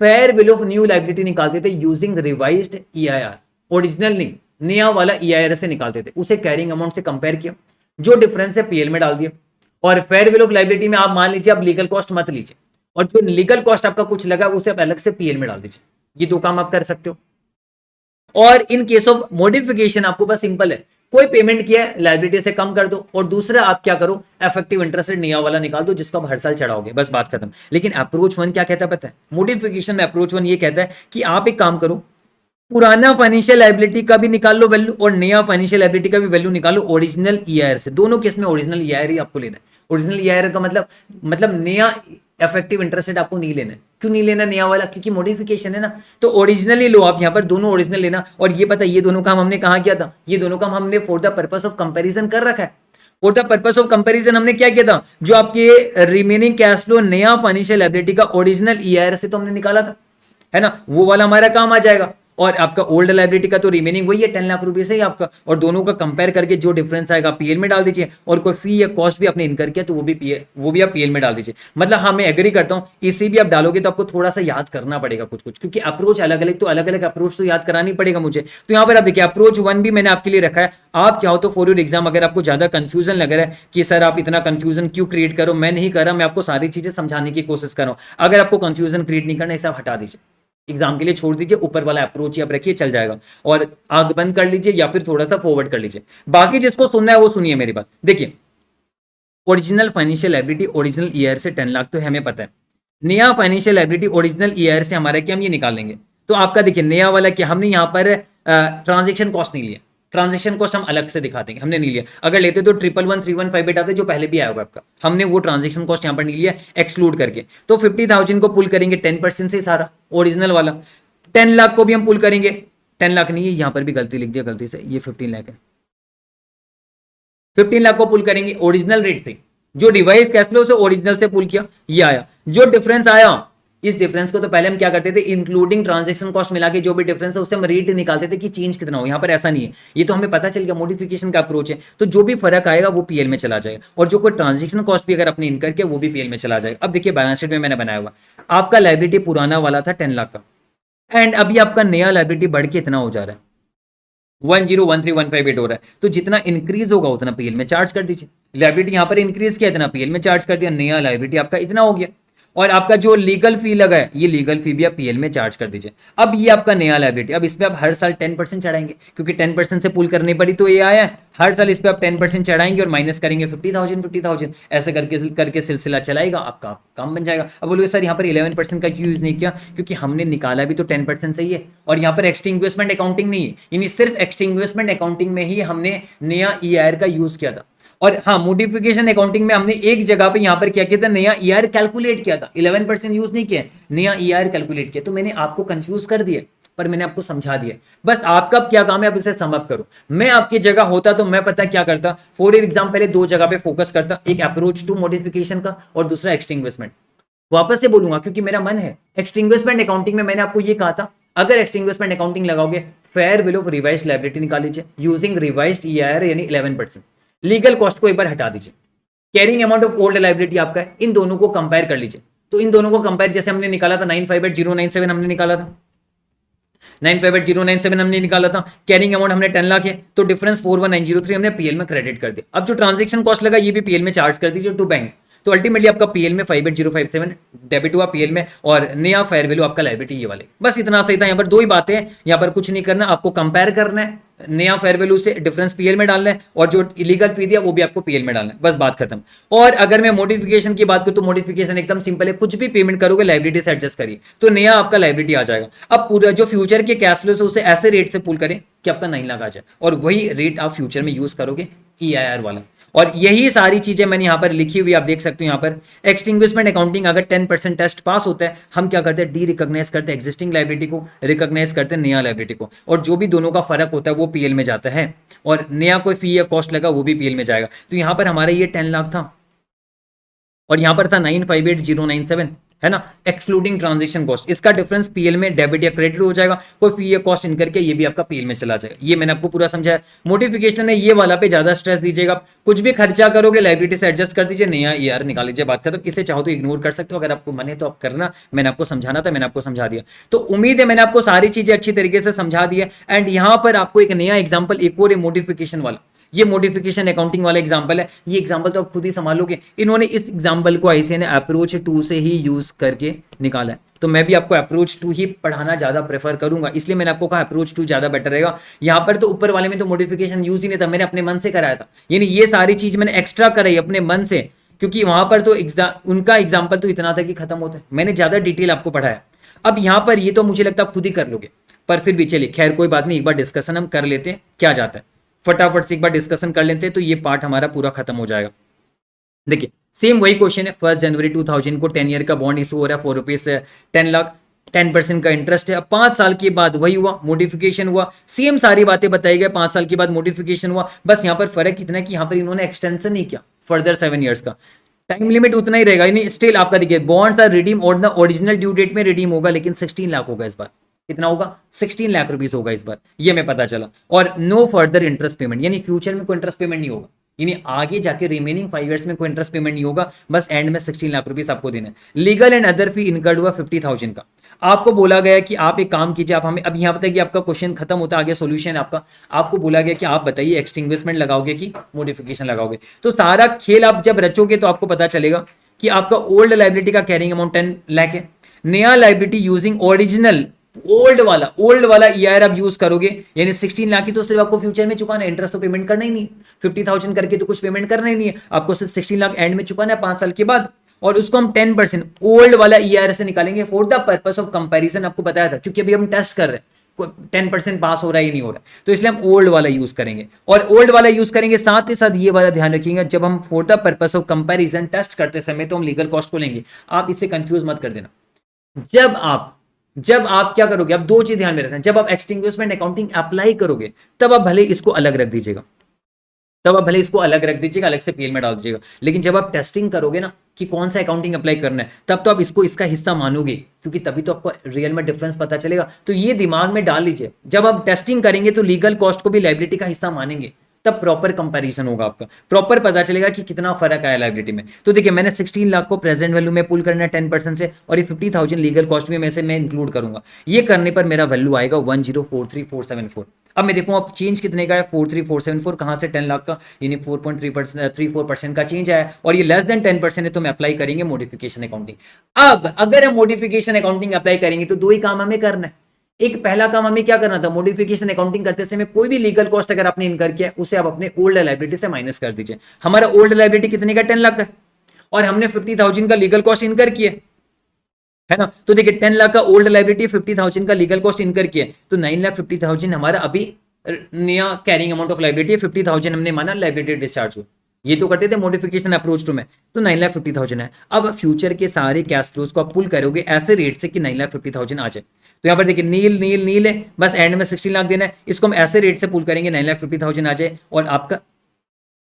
fair value of new liability निकालते थे यूजिंग रिवाइज्ड ईआईआर, ओरिजिनल नहीं नया वाला ईआईआर से निकालते थे, उसे कैरिंग अमाउंट से कंपेयर किया, जो डिफरेंस है पीएल में डाल दिया। और फेयर वैल्यू ऑफ लायबिलिटी में आप मान लीजिए आप लीगल कॉस्ट मत लीजिए और जो लीगल कॉस्ट आपका कुछ लगा उसे आप अलग से पीएल में डाल दीजिए। ये दो काम आप कर सकते हो। और इन केस ऑफ मॉडिफिकेशन आपको बस सिंपल है, कोई पेमेंट किया है लायबिलिटी से कम कर दो और दूसरा आप क्या करो, इफेक्टिव इंटरेस्ट रेट नया वाला निकाल दो जिसको आप हर साल चढ़ाओगे, बस बात खत्म। लेकिन अप्रोच वन क्या कहता है पता है, मॉडिफिकेशन में अप्रोच वन ये कहता है कि आप एक काम करो, पुराना फाइनेंशियल लायबिलिटी का भी निकाल लो वैल्यू और नया फाइनेंशियल लायबिलिटी का भी वैल्यू निकालो ओरिजिनल ईआईआर से। दोनों केस में ओरिजिनल ईआईआर ही आपको लेना है। ओरिजिनल ईआईआर का मतलब नया इफेक्टिव इंटरेस्ट रेट आपको नहीं लेना है। क्यों नहीं लेना नया वाला, क्योंकि मॉडिफिकेशन है ना, तो ओरिजिनल ही लो आप, यहाँ पर दोनों ओरिजिनल लेना। और ये पता ये दोनों काम हमने कहाँ किया था, ये दोनों काम हमने for the purpose of comparison कर रखा है। For the purpose of comparison हमने क्या किया था, जो आपके रिमेनिंग कैश फ्लो नया फाइनेंशियल लायबिलिटी का ओरिजिनल ईआईआर से तो हमने निकाला था, है ना, वो वाला हमारा काम आ जाएगा। और आपका ओल्ड लाइबिलिटी का तो रिमेनिंग वही है 10 लाख रुपए से ही आपका, और दोनों का कंपेयर करके जो डिफरेंस आएगा पीएल में डाल दीजिए, और कोई फी या कॉस्ट भी आपने इनकर किया तो वो भी आप पीएल में डाल दीजिए। मतलब हाँ, मैं एग्री करता हूँ, इसे भी आप डालोगे तो आपको थोड़ा सा याद करना पड़ेगा कुछ कुछ, क्योंकि अप्रोच अलग अलग, तो अलग अलग अप्रोच तो याद करानी पड़ेगा मुझे। तो यहाँ पर आप देखिए अप्रोच 1 भी मैंने आपके लिए रखा है। आप चाहो तो फॉर योर एग्जाम, अगर आपको ज्यादा कंफ्यूजन लग रहा है कि सर आप इतना कंफ्यूजन क्यों क्रिएट करो, मैं नहीं कर रहा, मैं आपको सारी चीजें समझाने की कोशिश कर रहा हूं। अगर आपको कंफ्यूजन क्रिएट नहीं करना, इसे आप हटा दीजिए, एग्जाम के लिए छोड़ दीजिए, ऊपर वाला अप्रोच ही आप रखिए, चल जाएगा। और आग बंद कर लीजिए या फिर थोड़ा सा फॉरवर्ड कर लीजिए। बाकी जिसको सुनना है वो सुनिए मेरी बात। देखिए original financial liability original year से 10 लाख तो हमें पता है। नया फाइनेंशियल लायबिलिटी ओरिजिनल ईयर से हमारा क्या, हम ये निकाल लेंगे। तो आपका देखिए नया वाला क्या, हमने यहाँ पर ट्रांजेक्शन कॉस्ट नहीं लिया, ट्रांजेक्शन कॉस्ट हम अलग से दिखा देंगे, हमने नहीं लिया। अगर लेते तो 111315 आते जो पहले भी आया होगा आपका, हमने वो ट्रांजेक्शन कॉस्ट यहाँ पर नहीं लिया एक्सक्लूड करके। तो 50,000 को पुल करेंगे 10% से सारा ओरिजिनल वाला, 10 लाख को भी हम पुल करेंगे, 10 लाख नहीं है, यहाँ पर भी गलती लिख दिया गलती से, ये 15 लाख है। 15 लाख को पुल करेंगे ओरिजिनल रेट से, जो डिवाइस कैश फ्लो से ओरिजिनल से पुल किया ये आया। जो डिफरेंस आया, इस डिफरेंस को तो पहले हम क्या करते थे, इंक्लूडिंग ट्रांजैक्शन कॉस्ट मिला के जो भी डिफरेंस है उससे हम रेट निकालते थे कि चेंज कितना हो। यहाँ पर ऐसा नहीं है, ये तो हमें पता चल गया मॉडिफिकेशन का अप्रोच है, तो जो भी फर्क आएगा वो पीएल में चला जाएगा, और जो कोई ट्रांजेक्शन कॉस्ट भी अगर अपने इनकर के वो भी पीएल में चला जाएगा। अब देखिए बैलेंस शीट में मैंने बनाया हुआ, आपका लाइबिलिटी पुराना वाला था 10 लाख का, एंड अभी आपका नया लाइबिलिटी बढ़ के इतना हो जा रहा है 1013,158 हो रहा है। तो जितना इंक्रीज होगा उतना पीएल में चार्ज कर दीजिए। लायबिलिटी यहां पर इंक्रीज किया, इतना पीएल में चार्ज कर दिया, नया लायबिलिटी आपका इतना हो गया। और आपका जो लीगल फी लगा है, ये लीगल फी भी आप पीएल में चार्ज कर दीजिए। अब ये आपका नया लायबिलिटी, अब इस पे आप हर साल 10% चढ़ाएंगे, क्योंकि 10% से पुल करनी पड़ी तो ये आया है। हर साल इस पे आप 10% चढ़ाएंगे और माइनस करेंगे 50,000 ऐसे करके करके सिलसिला चलाएगा, आपका काम बन जाएगा। अब बोलोगे सर यहाँ पर 11% का क्यों यूज नहीं किया, क्योंकि हमने निकाला भी तो 10% से ही है, और यहाँ पर एक्सटिंग्विशमेंट अकाउंटिंग नहीं है, यानी सिर्फ एक्सटिंग्विशमेंट अकाउंटिंग में ही हमने नया ईआईआर का यूज किया था। और हाँ, मॉडिफिकेशन अकाउंटिंग में हमने एक जगह पे यहाँ पर क्या किया था, नया ईआर कैलकुलेट किया था, 11% यूज नहीं किया, नया ईआर कैलकुलेट किया। तो मैंने आपको कंफ्यूज कर दिया, पर मैंने आपको समझा दिया। बस आपका क्या काम है, आप इसे समअप करो। मैं आपकी जगह होता तो मैं पता क्या करता, फॉर एग्जाम पहले दो जगह पे फोकस करता, एक अप्रोच टू मॉडिफिकेशन का और दूसरा एक्सटिंग्विशमेंट। वापस से बोलूंगा क्योंकि मेरा मन है, एक्सटिंग्विशमेंट अकाउंटिंग में मैंने आपको ये कहा था, अगर एक्सटिंग्विशमेंट अकाउंटिंग लगाओगे fair value of revised liability निकाल लीजिए यूजिंग रिवाइज्ड ईआईआर यानी 11%। लीगल कॉस्ट को एक बार हटा दीजिए, carrying amount of old liability आपका है, इन दोनों को कंपेयर कर लीजिए। तो इन दोनों को कंपेयर जैसे हमने निकाला था 958,097 हमने निकाला था, 958,097 हमने निकाला था, कैरिंग अमाउंट हमने 10 लाख है, तो डिफरेंस 41,903 हमने पीएल में क्रेडिट कर दिया। अब जो ट्रांजेक्शन कॉस्ट लगा ये भी पीएल में चार्ज कर दीजिए टू बैंक। तो अल्टीमेटली आपका पीएल में 58,057 डेबिट हुआ पीएल में, और नया फेयर वैल्यू आपका लायबिलिटी ये वाले। बस इतना सही था, यहाँ पर दो ही बातें हैं, यहाँ पर कुछ नहीं करना, आपको कंपेयर करना है नया फेयर वैल्यू से, डिफरेंस पीएल में डालना है, और जो इलीगल फी दिया वो भी आपको पीएल में डालना है, बस बात खत्म। और अगर मैं मॉडिफिकेशन की बात करूं तो मॉडिफिकेशन एकदम सिंपल है, कुछ भी पेमेंट करोगे लायबिलिटी से एडजस्ट करिए तो नया आपका लायबिलिटी आ जाएगा। अब पूरा जो फ्यूचर के कैश फ्लो से उसे ऐसे रेट से पुल करें कि आपका 9 लाख आ जाए, और वही रेट आप फ्यूचर में यूज करोगे ईआईआर वाला। और यही सारी चीजें मैंने यहां पर लिखी हुई आप देख सकते हो। यहां पर एक्सटिंग्विशमेंट अकाउंटिंग अगर 10% टेस्ट पास होता है, हम क्या करते हैं, डी रिकॉग्नाइज करते हैं एग्जिस्टिंग लायबिलिटी को, रिकॉग्नाइज करते हैं नया लायबिलिटी को, और जो भी दोनों का फर्क होता है वो पीएल में जाता है, और नया कोई फी या कॉस्ट लगा वो भी पीएल में जाएगा। तो यहां पर हमारा ये 10 लाख था, और यहां पर था 958,097, है ना, एक्सक्लूडिंग ट्रांजेक्शन कॉस्ट। इसका डिफरेंस पीएल में डेबिट या क्रेडिट हो जाएगा, कोई फी या कॉस्ट इनकर के ये भी आपका पीएल में चला जाएगा। ये मैंने आपको पूरा समझाया। मोडिफिकेशन में ये वाला पे ज्यादा स्ट्रेस दीजिएगा, कुछ भी खर्चा करोगे लायबिलिटी से एडजस्ट कर दीजिए, नया ईआर निकाल लीजिए, बात खत्म। इसे चाहो तो इग्नोर कर सकते हो, अगर आपको मन है तो आप करना, मैंने आपको समझाना था, मैंने आपको समझा दिया। तो उम्मीद है मैंने आपको सारी चीजें अच्छी तरीके से समझा दी है। एंड यहां पर आपको एक नया एग्जाम्पल, एक और मोडिफिकेशन वाला, ये मॉडिफिकेशन अकाउंटिंग वाला एग्जांपल है। ये एग्जांपल तो आप खुद ही संभालोगे, इन्होंने इस एग्जांपल को आईसीए ने अप्रोच 2 से ही यूज करके निकाला है, तो मैं भी आपको अप्रोच 2 ही पढ़ाना ज्यादा प्रेफर करूंगा, इसलिए मैंने आपको कहा अप्रोच 2 ज्यादा बेटर रहेगा। यहां पर तो ऊपर वाले में तो मॉडिफिकेशन यूज ही नहीं था, मैंने अपने मन से कराया था, यानी ये सारी चीज मैंने एक्स्ट्रा कराई अपने मन से, क्योंकि वहां पर तो उनका एग्जाम्पल तो इतना था कि खत्म होता है, मैंने ज्यादा डिटेल आपको पढ़ाया। अब यहां पर ये तो मुझे लगता है खुद ही कर लोगे, पर फिर भी चलिए खैर कोई बात नहीं, एक बार डिस्कशन हम कर लेते हैं क्या जाता है, फटाफट से एक बार डिस्कशन कर लेते हैं तो ये पार्ट हमारा पूरा खत्म हो जाएगा। देखिए सेम वही क्वेश्चन है, 1 जनवरी 2000 को 10 ईयर का बॉन्ड इशू हो रहा है फॉर ₹10 लाख, 10% का इंटरेस्ट है। अब 5 साल के बाद वही हुआ, मॉडिफिकेशन हुआ, सेम सारी बातें बताई गई, 5 साल के बाद मॉडिफिकेशन हुआ, बस यहां पर फर्क इतना है कि यहां पर इन्होंने एक्सटेंशन नहीं किया फर्दर 7 ईयर्स का, टाइम लिमिट उतना ही रहेगा, यानी स्टिल आपका देखिए बॉन्ड्स आर रिडीम और ओरिजिनल ड्यू डेट में रिडीम होगा, लेकिन 16 लाख होगा इस बार, कितना होगा 16 लाख रुपीस होगा इस बार, ये हमें पता चला। और नो फर्दर इंटरेस्ट पेमेंट, यानी फ्यूचर में कोई इंटरेस्ट पेमेंट नहीं होगा, यानी आगे जाके रिमेनिंग 5 ईयर्स में कोई इंटरेस्ट पेमेंट नहीं होगा, बस एंड में 16 लाख रुपीस आपको देना है। Legal and other fee incurred हुआ 50,000 का। आपको बोला गया कि आप एक काम कीजिए, आप हमें अब यहां बताइए कि आपका क्वेश्चन खत्म होता आगे सॉल्यूशन आपका। आपको बोला गया कि आप बताइए एक्सटिंग्विशमेंट लगाओगे कि मॉडिफिकेशन लगाओगे। तो सारा खेल आप जब रचोगे तो आपको पता चलेगा कि आपका ओल्ड लाइबिलिटी का कैरिंग अमाउंट 10 लाख है, नया लाइबिलिटी यूजिंग ओरिजिनल ओल्ड वाला ईआर आप यूज करोगे, यानी 16 लाख की तो सिर्फ आपको फ्यूचर में चुकाना है, इंटरेस्ट तो पेमेंट करना ही नहीं, 50,000 करके तो कुछ पेमेंट करना ही नहीं है, आपको सिर्फ 16 लाख एंड में चुकाना है 5 साल के बाद। और उसको हम 10% ओल्ड वाला ईआर से निकालेंगे for the purpose of comparison. आपको बताया था क्योंकि अभी हम टेस्ट कर रहे हैं 10% पास हो रहा है ही नहीं हो रहा है, तो इसलिए हम ओल्ड वाला यूज करेंगे। और ओल्ड वाला यूज करेंगे, साथ ही साथ ये वाला ध्यान रखिएगा, जब हम for the purpose of comparison test करते समय तो हम लीगल कॉस्ट को लेंगे, आप इससे कंफ्यूज मत कर देना। जब आप क्या करोगे, अब दो चीज ध्यान में रखना, जब आप एक्सटिंग्विशमेंट अकाउंटिंग अप्लाई करोगे तब आप भले इसको अलग रख दीजिएगा, अलग से पीएल में डाल दीजिएगा, लेकिन जब आप टेस्टिंग करोगे ना कि कौन सा अकाउंटिंग अप्लाई करना है, तब तो आप इसको इसका हिस्सा मानोगे, क्योंकि तभी तो आपको रियल में डिफरेंस पता चलेगा। तो ये दिमाग में डाल लीजिए, जब आप टेस्टिंग करेंगे तो लीगल कॉस्ट को भी लाइबिलिटी का हिस्सा मानेंगे, तब प्रॉपर कंपैरिजन होगा, आपका प्रॉपर पता चलेगा कि कितना फर्क आया लाइबिलिटी में। तो देखिए मैंने 16 लाख को प्रेजेंट वैल्यू में पुल करना है 10% से, और ये 50,000 लीगल कॉस्ट में से मैं इंक्लूड करूंगा। ये करने पर मेरा वैल्यू आएगा 1043474। अब मैं देखूँ आप चेंज कितने का है, 43474 कहाँ से 10 लाख का, यानी 4.34% का चेंज आया, और ये लेस देन 10% है, तो मैं अप्लाई करेंगे मॉडिफिकेशन अकाउंटिंग। अब अगर हम मॉडिफिकेशन अकाउंटिंग अप्लाई करेंगे तो दो ही काम हमें करना है। एक पहला काम हमें क्या करना था, मॉडिफिकेशन अकाउंटिंग करते समय कोई भी लीगल कॉस्ट अगर आपने इनकर किया उसे आप अपने ओल्ड लाइबिलिटी से माइनस कर दीजिए। हमारा ओल्ड लाइबिलिटी कितने का, 10 लाख का, और हमने 50,000 का लीगल कॉस्ट इनकर किया है ना। तो देखिए 10 लाख का ओल्ड लाइबिलिटी, 50,000 का लीगल कॉस्ट इनकर किया, तो 9,50,000 हमारा अभी नया कैरिंग अमाउंट ऑफ लाइबिलिटी है। 50,000 हमने माना लाइबिलिटी डिस्चार्ज हो, ये तो करते थे मॉडिफिकेशन अप्रोच टू में, तो 9,50,000 है। अब फ्यूचर के सारे कैश फ्लोज को आप पुल करोगे ऐसे रेट से कि 9,50,000 आ जाए। तो यहाँ पर देखिए नील नील नील है, बस एंड में 16 लाख देना है, इसको हम ऐसे रेट से पुल करेंगे 9,50,000 आ जाए, और आपका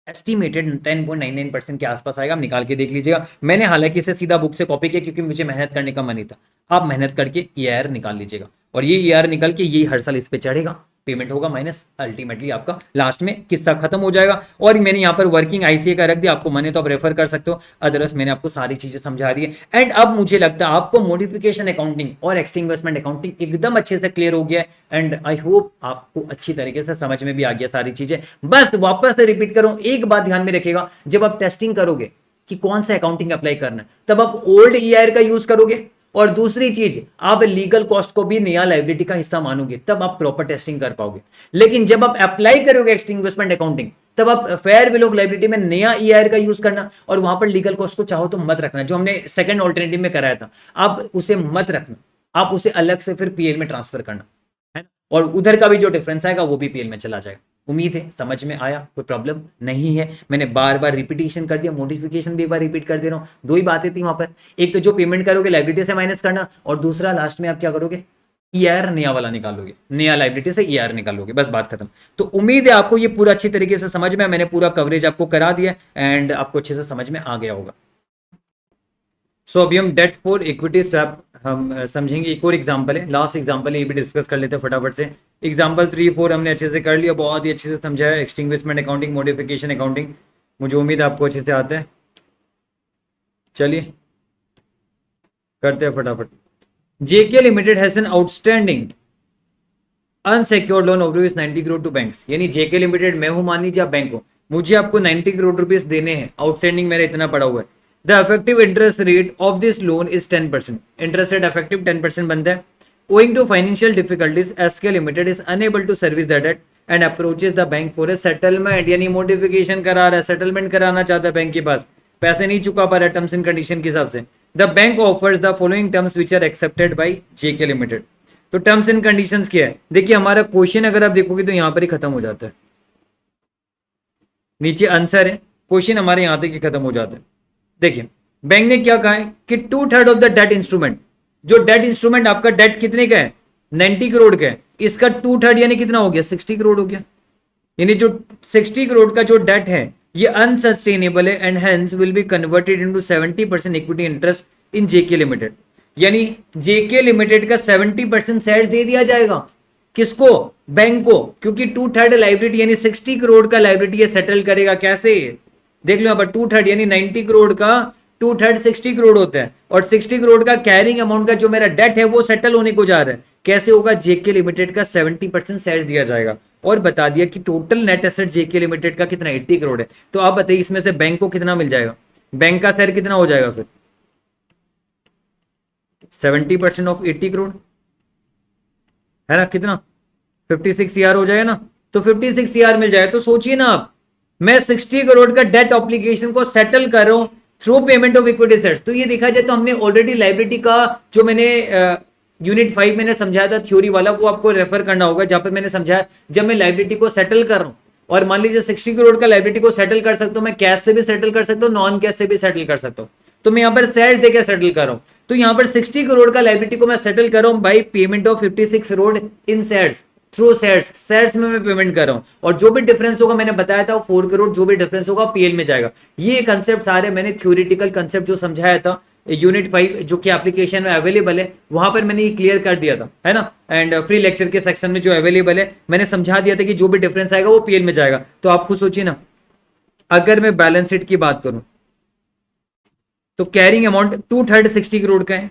एस्टिमेटेड 10.99% के आसपास आएगा। आप निकाल के देख लीजिएगा। मैंने हालांकि इसे सीधा बुक से कॉपी किया क्योंकि मुझे मेहनत करने का मन नहीं था। आप मेहनत करके ईआर निकाल लीजिएगा, और ये ईआर निकल के ये हर साल इस पे चढ़ेगा, पेमेंट होगा माइनस, अल्टीमेटली आपका लास्ट में किस्सा खत्म हो जाएगा। और मैंने यहाँ पर वर्किंग आईसीए का रख दिया, आपको मने तो आप रेफर कर सकते हो, अदरवाइज मैंने आपको सारी चीजें समझा दी है। एंड अब मुझे लगता है आपको मॉडिफिकेशन अकाउंटिंग और एक्सटिंग्विशमेंट अकाउंटिंग एकदम अच्छे से क्लियर हो गया है, एंड आई होप आपको अच्छी तरीके से समझ में भी आ गया सारी चीजें। बस वापस से रिपीट करूं, एक बात ध्यान में रखिएगा, जब आप टेस्टिंग करोगे कि कौन सा अकाउंटिंग अप्लाई करना है, तब आप ओल्ड ईआर का यूज करोगे, और दूसरी चीज आप लीगल कॉस्ट को भी नया लाइबिलिटी का हिस्सा मानोगे, तब आप प्रॉपर टेस्टिंग कर पाओगे। लेकिन जब आप अप्लाई करोगे एक्सटिंग्विशमेंट अकाउंटिंग, तब आप फेयर वैल्यू ऑफ लाइबिलिटी में नया ईआर का यूज करना, और वहां पर लीगल कॉस्ट को चाहो तो मत रखना, जो हमने सेकंड ऑल्टरनेटिव में कराया था, आप उसे मत रखना, आप उसे अलग से फिर पीएल में ट्रांसफर करना है ना, और उधर का भी जो डिफरेंस आएगा वो भी पीएल में चला जाएगा। उम्मीद है समझ में आया, कोई प्रॉब्लम नहीं है। मैंने बार बार रिपीटेशन कर दिया, मॉडिफिकेशन भी एक बार रिपीट कर दे रहा हूँ। दो ही बातें थी वहां पर, एक तो जो पेमेंट करोगे लाइबिलिटी से माइनस करना, और दूसरा लास्ट में आप क्या करोगे, ईआर नया वाला निकालोगे, नया लाइबिलिटी से ईआर निकालोगे, बस बात खत्म। तो उम्मीद है आपको ये पूरा अच्छी तरीके से समझ में, मैंने पूरा कवरेज आपको करा दिया एंड आपको अच्छे से समझ में आ गया होगा। सो अभी हम डेट फॉर इक्विटी स्वैप हम समझेंगे। एक और एग्जांपल है, लास्ट एग्जांपल है, ये भी डिस्कस कर लेते हैं फटाफट से। एग्जांपल 3 4 हमने अच्छे से कर लिया, बहुत ही अच्छे से समझा है एक्सटिंग्विशमेंट अकाउंटिंग, मॉडिफिकेशन अकाउंटिंग, मुझे उम्मीद है आपको अच्छे से आता है। चलिए करते हैं फटाफट। JK limited has an outstanding unsecured loan of rupees 90 crore to banks, यानी जेके लिमिटेड मैं हूं, मान लीजिए आप बैंक हो, मुझे आपको 90 करोड़ रुपीज देने हैं, आउटस्टैंडिंग मेरा इतना पड़ा हुआ है। The effective interest rate of this loan is 10%, interest rate effective 10% बनता है। Owing to financial difficulties, SK Limited is unable to service the debt and approaches the bank for a settlement, यानी modification करा रहा है, settlement कराना चाहता है bank के पास, पैसे नहीं चुका पा रहा टर्म्स एंड कंडीशन के हिसाब से। The bank offers the following terms which are accepted by JK limited. तो टर्म्स एंड कंडीशंस क्या है, देखिए हमारा क्वेश्चन अगर आप देखोगे तो यहां पर ही खत्म हो जाता है, नीचे आंसर है, क्वेश्चन हमारे यहां तक ही खत्म हो जाता है। देखिए बैंक ने क्या कहा है कि 2/3 ऑफ द डेट इंस्ट्रूमेंट, जो डेट इंस्ट्रूमेंट आपका डेट कितने का है, 90 करोड़ का है, इसका 2/3 यानी कितना हो गया, 60 करोड़ हो गया। यानी जो 60 करोड़ का जो डेट है ये अनसस्टेनेबल है and hence will be converted into 70% equity interest in JK limited. यानी जेके लिमिटेड का 70% शेयर्स दे दिया जाएगा। किसको? बैंक को, क्योंकि 2/3 लाइबिलिटी यानी 60 करोड़ का लाइबिलिटी सेटल करेगा। कैसे? देख लो यहाँ पर 2/3 यानी 90 करोड़ का 2/3 60 करोड़ होता है, और 60 करोड़ का कैरिंग अमाउंट का जो मेरा डेट है वो सेटल होने को जा रहा है। कैसे होगा? जेके लिमिटेड का 70% शेयर दिया जाएगा, और बता दिया कि टोटल नेट एसेट जेके लिमिटेड का कितना 80 करोड़ है। तो आप बताइए इसमें से बैंक को कितना मिल जाएगा? बैंक का शेयर कितना हो जाएगा फिर? 70% ऑफ 80 करोड़ है ना, कितना? 56 CR हो जाएगा ना। तो 56 CR मिल जाए तो सोचिए ना आप, मैं 60 करोड़ का डेट ऑब्लिगेशन को सेटल कर रहा हूं through payment of equity shares. तो ये देखा जाए तो हमने ऑलरेडी लाइबिलिटी का जो मैंने यूनिट 5 मैंने समझाया था थ्योरी वाला, वो आपको रेफर करना होगा, जहां पर मैंने समझाया जब मैं लाइबिलिटी को सेटल कर रहा हूं, और मान लीजिए 60 करोड़ का लाइबिलिटी को सेटल कर सकता हूं, मैं कैश से भी सेटल कर सकता हूं, नॉन कैश से भी सेटल कर सकता हूं। तो मैं यहाँ पर शेयर्स देकर सेटल कर रहा हूं। तो यहाँ पर 60 करोड़ का लाइबिलिटी को मैं सेटल कर रहा हूं by payment of 56 crore in shares, through shares में मैं पेमेंट कर रहा हूं, और जो भी डिफरेंस होगा मैंने बताया था 4 करोड़ जो भी डिफरेंस होगा पीएल में जाएगा। ये कंसेप्ट सारे मैंने थ्योरेटिकल कंसेप्ट जो समझाया था यूनिट 5 जो कि एप्लीकेशन में अवेलेबल है, वहां पर मैंने ये क्लियर कर दिया था, है ना। एंड फ्री लेक्चर के सेक्शन में जो अवेलेबल है मैंने समझा दिया था कि जो भी डिफरेंस आएगा वो पीएल में जाएगा। तो आप खुद सोचिए ना, अगर मैं बैलेंस शीट की बात करूं तो कैरिंग अमाउंट 2/3 60 करोड़ का है।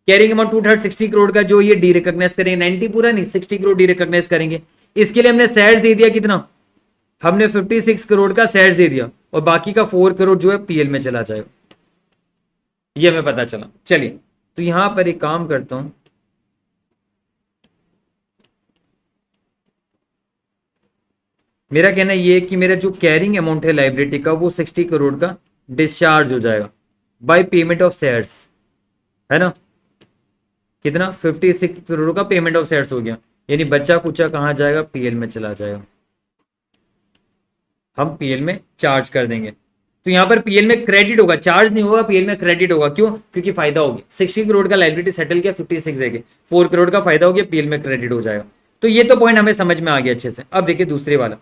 कैरिंग अमाउंट 2/3 60 करोड़ का जो ये डी रिकॉग्नाइज करेंगे, 90 पूरा नहीं 60 करोड़ डी रिकॉग्नाइज करेंगे। इसके लिए हमने शेयर्स दे दिया कितना? हमने 56 करोड़ का शेयर्स दे दिया, और बाकी का 4 करोड़ जो है पीएल में चला जाएगा। ये हमें पता चला। चलिए तो यहां पर एक काम करता हूं, मेरा कहना ये है कि मेरा जो कैरिंग अमाउंट है लाइबिलिटी का वो 60 करोड़ का डिस्चार्ज हो जाएगा बाय पेमेंट ऑफ शेयर्स, है ना। कितना? 56 करोड़ का पेमेंट ऑफ शेयर्स हो गया, यानी बच्चा कुचा कहां जाएगा? पीएल में चला जाएगा। हम पीएल में चार्ज कर देंगे। तो यहां पर पीएल में क्रेडिट होगा, चार्ज नहीं होगा, पीएल में क्रेडिट होगा। क्यों? क्योंकि फायदा हो गया, 60 करोड़ का लाइबिलिटी सेटल किया, 56 देके 4 करोड़ का फायदा हो गया, पीएल में क्रेडिट हो जाएगा। तो ये तो पॉइंट हमें समझ में आ गया अच्छे से। अब देखिए दूसरे वाला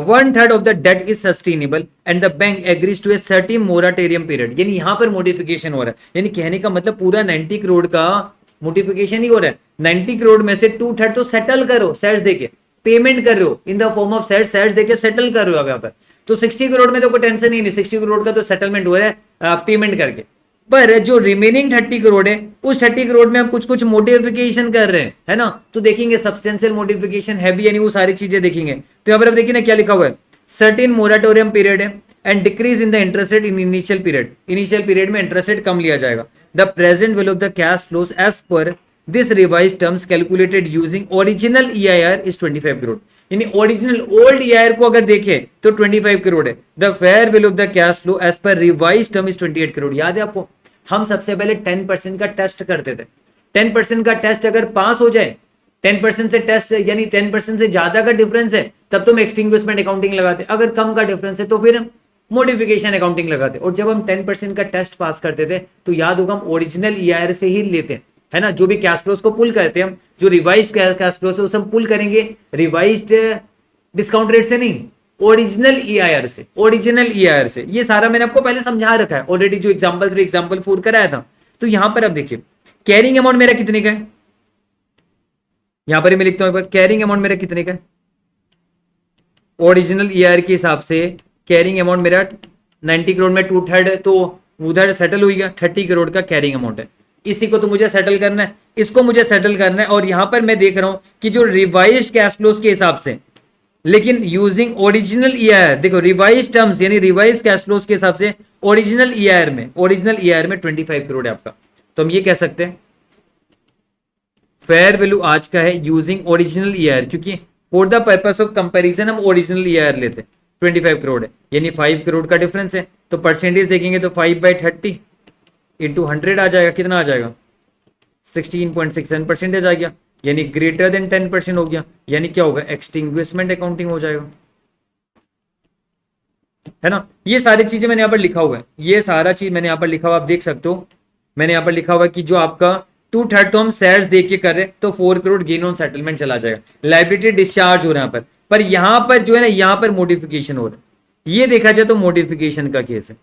1/3 of the debt is sustainable and the bank agrees to a certain moratorium period. यानी यहां पर मॉडिफिकेशन हो रहा है, यानी कहने का मतलब पूरा 90 करोड़ का मॉडिफिकेशन ही हो रहा है। 90 करोड़ में से 2/3 तो सेटल करो, शेयर्स देके पेमेंट कर रहे हो in the form of shares देके सेटल कर रहे हो अब यहाँ पर। तो 60 करोड़ में तो कोई टेंशन ही नहीं, 60 करोड़ का तो सेटलमेंट हो रहा है पेमेंट करके। पर जो रिमेनिंग 30 करोड़ है, उस 30 करोड़ में हम कुछ कुछ मॉडिफिकेशन कर रहे हैं, है ना। तो देखेंगे सब्सटेंशियल मॉडिफिकेशन है भी, यानी वो सारी चीजें देखेंगे। तो यहाँ पर अब देखिए ना क्या लिखा हुआ है, सर्टेन मोराटोरियम पीरियड है and decrease in the interest rate in initial period. Initial period में इंटरेस्ट रेट कम लिया जाएगा। The present value of the cash flows as per this revise terms calculated using original EIR is 25 crore. यानी original old EIR को अगर देखें तो 25 करोड़ है। The fair value of the cash flow as per revise term is 28 crore. याद है आपको, हम सबसे पहले 10% का टेस्ट करते थे। 10% का टेस्ट अगर पास हो जाए, 10% से टेस्ट यानी 10% से ज्यादा का डिफरेंस है, तब तो हम एक्सटिंग्विशमेंट अकाउंटिंग लगाते। अगर कम का डिफरेंस है तो फिर हम मॉडिफिकेशन अकाउंटिंग लगाते। और जब हम 10% का टेस्ट पास करते थे तो याद होगा हम ओरिजिनल ईआईआर से ही लेते हैं, है ना। जो भी कैश फ्लोस को पुल करते हैं हम, जो रिवाइज्ड कैश फ्लोस है उसे हम पुल करेंगे रिवाइज्ड डिस्काउंट रेट से नहीं, ओरिजिनल ईआईआर से। ओरिजिनल ईआईआर से ये सारा मैंने आपको पहले समझा रखा है ऑलरेडी, जो एग्जांपल 3 एग्जांपल 4 कराया था। तो यहां पर अब देखिए कैरिंग अमाउंट मेरा कितने का है, यहां पर मैं लिखता हूं कैरिंग अमाउंट मेरा कितने का है। ओरिजिनल ईआईआर के हिसाब से कैरिंग अमाउंट मेरा 90 करोड़ में 2/3 तो उधर सेटल हो गया, 30 करोड़ का कैरिंग अमाउंट है। इसी को तो मुझे सेटल करना है, इसको मुझे सेटल करना है। और यहां पर मैं देख रहा हूं कि जो रिवाइज्ड कैश फ्लोस के हिसाब से, लेकिन यूजिंग ओरिजिनल ईआईआर, देखो रिवाइज टर्म्स यानी रिवाइज कैश फ्लोस के हिसाब से ओरिजिनल ईआईआर में 25 करोड़ है आपका। तो हम ये कह सकते हैं फेयर वैल्यू आज का है यूजिंग ओरिजिनल ईआईआर, क्योंकि for the purpose of comparison हम ओरिजिनल ईआईआर लेते हैं। 25 करोड़ है, यानी 5 करोड़ का डिफरेंस है। तो परसेंटेज देखेंगे तो 5/30 इंटू 100 आ जाएगा। कितना आ जाएगा? 16.67% आ गया, यानी ग्रेटर देन 10% हो गया। यानी क्या होगा? एक्सटिंग्विशमेंट अकाउंटिंग हो जाएगा, है ना। ये सारी चीजें मैंने यहाँ पर लिखा हुआ है, ये सारा चीज मैंने यहाँ पर लिखा हुआ, आप देख सकते हो। मैंने यहाँ पर लिखा हुआ कि जो आपका 2/3 तो हम शेयर्स देख के कर रहे हैं, तो 4 करोड़ गेन ऑन सेटलमेंट चला जाएगा, लाइबिलिटी डिस्चार्ज हो रहा है यहाँ पर यहाँ पर जो है ना, यहाँ पर मॉडिफिकेशन हो रहा है। ये देखा जाए तो मॉडिफिकेशन का केस है,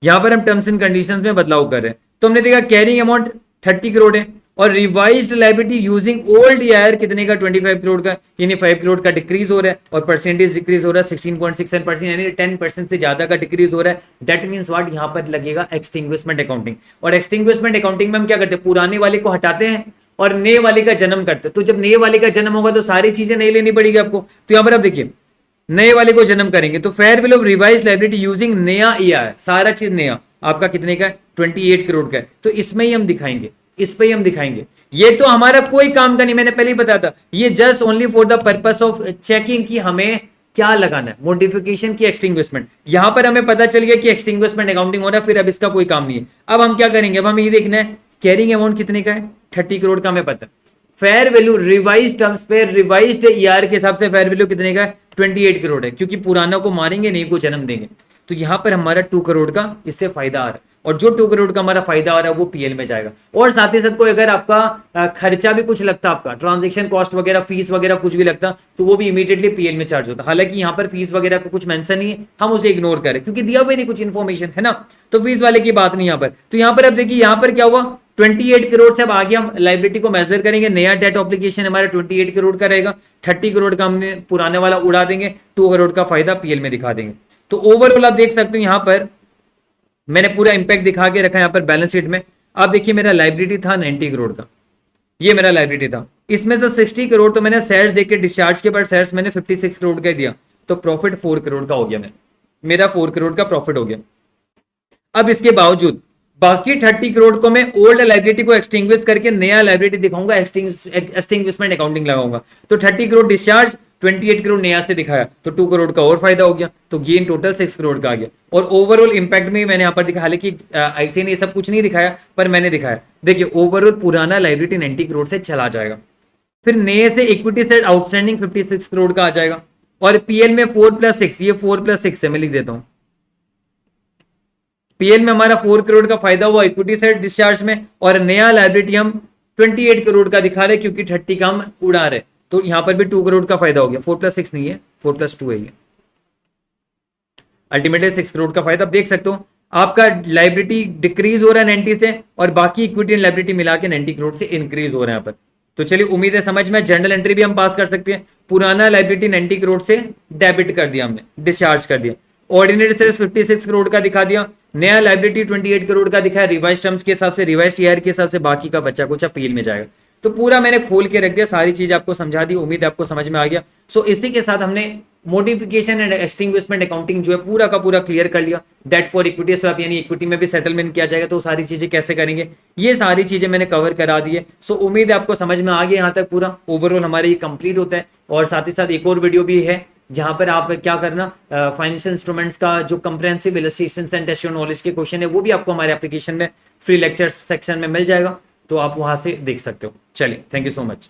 यहाँ पर हम टर्म्स एंड कंडीशंस में बदलाव कर रहे हैं। तो हमने देखा कैरिंग अमाउंट 30 करोड़ है और revised liability using old EIR कितने का 25 करोड़ का, यानी 5 करोड़ का डिक्रीज हो रहा है और परसेंटेज डिक्रीज हो रहा है 16.67%, यानी 10% से ज्यादा का डिक्रीज हो रहा है। दैट मींस व्हाट, यहाँ पर लगेगा एक्सटिंग्विशमेंट अकाउंटिंग। और एक्सटिंग्विशमेंट अकाउंटिंग में हम क्या करते हैं, पुराने वाले को हटाते हैं और नए वाले का जन्म करते हैं। तो जब नए वाले का जन्म होगा तो सारी चीजें नई लेनी पड़ेगी आपको। तो यहाँ पर आप देखिए नए वाले को जन्म करेंगे तो fair value of revise liability using नया ईआईआर, सारा चीज नया आपका कितने का है, 28 करोड़ का है। तो इसमें ही हम दिखाएंगे, इस पे ही हम दिखाएंगे। ये तो हमारा कोई काम का नहीं, मैंने पहले ही बताया था, ये just only for the purpose of checking कि हमें क्या लगाना है, मोडिफिकेशन की एक्सटिंग्विशमेंट। यहां पर हमें पता चल गया कि एक्सटिंग्विशमेंट अकाउंटिंग हो रहा है, फिर अब इसका कोई काम नहीं है। अब हम क्या करेंगे, अब हमें ये देखना है कैरिंग अमाउंट कितने का है, 30 करोड़ का हमें पता है। फेयर वैल्यू रिवाइज टर्म्स पे रिवाइज्ड ईआर के हिसाब से फेयर वैल्यू कितने का है, 28 करोड़ है, क्योंकि पुराना को मारेंगे नहीं को जन्म देंगे। तो यहां पर हमारा 2 करोड़ का इससे फायदा आ रहा है, और जो 2 करोड़ का हमारा फायदा आ रहा है वो पीएल में जाएगा। और साथ ही साथ कोई अगर आपका खर्चा भी कुछ लगता, आपका ट्रांजेक्शन कॉस्ट वगैरह, फीस वगैरह कुछ भी लगता, तो वो भी इमीडिएटली पीएल में चार्ज होता। हालांकि यहाँ पर फीस वगैरह का कुछ मेंशन नहीं है, हम उसे इग्नोर करें क्योंकि दिया हुआ नहीं कुछ इन्फॉर्मेशन है ना, तो फीस वाले की बात नहीं यहाँ पर। तो यहाँ पर अब देखिए यहाँ पर क्या हुआ, 28 करोड़ से अब आगे हम लाइबिलिटी को मेजर करेंगे। नया डेट ऑब्लिगेशन हमारा 28 करोड़ का रहेगा, 30 करोड़ का हमने पुराने वाला उड़ा देंगे, 2 करोड़ का फायदा पीएल में दिखा देंगे। तो ओवरऑल आप देख सकते हो यहाँ पर मैंने पूरा इंपैक्ट दिखा के रखा है। यहाँ पर बैलेंस शीट में आप देखिए मेरा लाइबिलिटी था 90 करोड़ का, ये मेरा लाइबिलिटी था। इसमें से 60 करोड़ तो मैंने शेयर्स देके डिस्चार्ज के बाद शेयर्स मैंने 56 करोड़ का दिया, तो प्रॉफिट 4 करोड़ का हो गया, मेरा 4 करोड़ का प्रॉफिट हो गया। अब इसके बावजूद बाकी 30 करोड़ को मैं ओल्ड लाइबिलिटी को एक्सटिंग्विश करके नया लाइबिलिटी दिखाऊंगा, एक्सटिंग्विशमेंट अकाउंटिंग लगाऊंगा। तो 30 करोड़ डिस्चार्ज, 28 करोड़ नया से दिखाया, तो 2 करोड़ का और फायदा हो गया, तो गेन टोटल 6 करोड़ का आ गया। और ओवरऑल इंपैक्ट में मैंने यहाँ पर दिखाया, हालांकि ऐसे ने सब कुछ नहीं दिखाया पर मैंने दिखाया। देखिए ओवरऑल पुराना लाइबिलिटी 90 करोड़ से चला जाएगा, फिर नए से इक्विटी सेट आउटस्टैंडिंग 56 करोड़ का आ जाएगा, और पीएल में 4+6, ये 4+6 है, मैं लिख देता हूं। पीएल में हमारा 4 करोड़ का फायदा हुआ इक्विटी सेट डिस्चार्ज में, और नया लाइबिलिटी हम 28 करोड़ का दिखा रहे क्योंकि 30 का हम उड़ा रहे, तो यहां पर भी 2 करोड़ का फायदा हो गया। 4+6 नहीं है, 4+2 है, ये अल्टीमेटली 6 करोड़ का फायदा। देख सकते हो आपका लाइबिलिटी डिक्रीज हो रहा है 90 से, और बाकी इक्विटी एंड लाइबिलिटी मिला के 90 करोड़ से इंक्रीज हो रहे हैं यहाँ पर। तो चलिए उम्मीद है समझ में। जनरल एंट्री भी हम पास कर सकते हैं। पुराना लाइबिलिटी 90 करोड़ से डेबिट कर दिया हमने, डिस्चार्ज कर दिया। ऑर्डिनरी सेल्स 56 करोड़ का दिखा दिया, नया लाइबिलिटी 28 करोड़ का दिखाया, रिवाइज टर्म्स के हिसाब से, रिवाइज ईआर के हिसाब से, बाकी का बच्चा कुछ पीएल में जाएगा। तो पूरा मैंने खोल के रख दिया, सारी चीज आपको समझा दी, उम्मीद है आपको समझ में आ गया। सो इसी के साथ हमने मोडिफिकेशन एंड एक्सटिंग्विशमेंट अकाउंटिंग जो है पूरा का पूरा क्लियर कर लिया। डेट फॉर इक्विटी स्वैप, यानी इक्विटी में भी सेटलमेंट किया जाएगा, तो सारी चीजें कैसे करेंगे, ये सारी चीजें मैंने कवर करा दी है। सो उम्मीद है आपको समझ में आ गया यहाँ तक पूरा। ओवरऑल हमारे ये कंप्लीट होता है, और साथ ही साथ एक और वीडियो भी है जहां पर आप क्या करना, फाइनेंशियल इंस्ट्रूमेंट्स का जो comprehensive illustrations and test knowledge के क्वेश्चन है वो भी आपको हमारे एप्लीकेशन में फ्री लेक्चर्स सेक्शन में मिल जाएगा, तो आप वहां से देख सकते हो। चलिए, थैंक यू सो मच।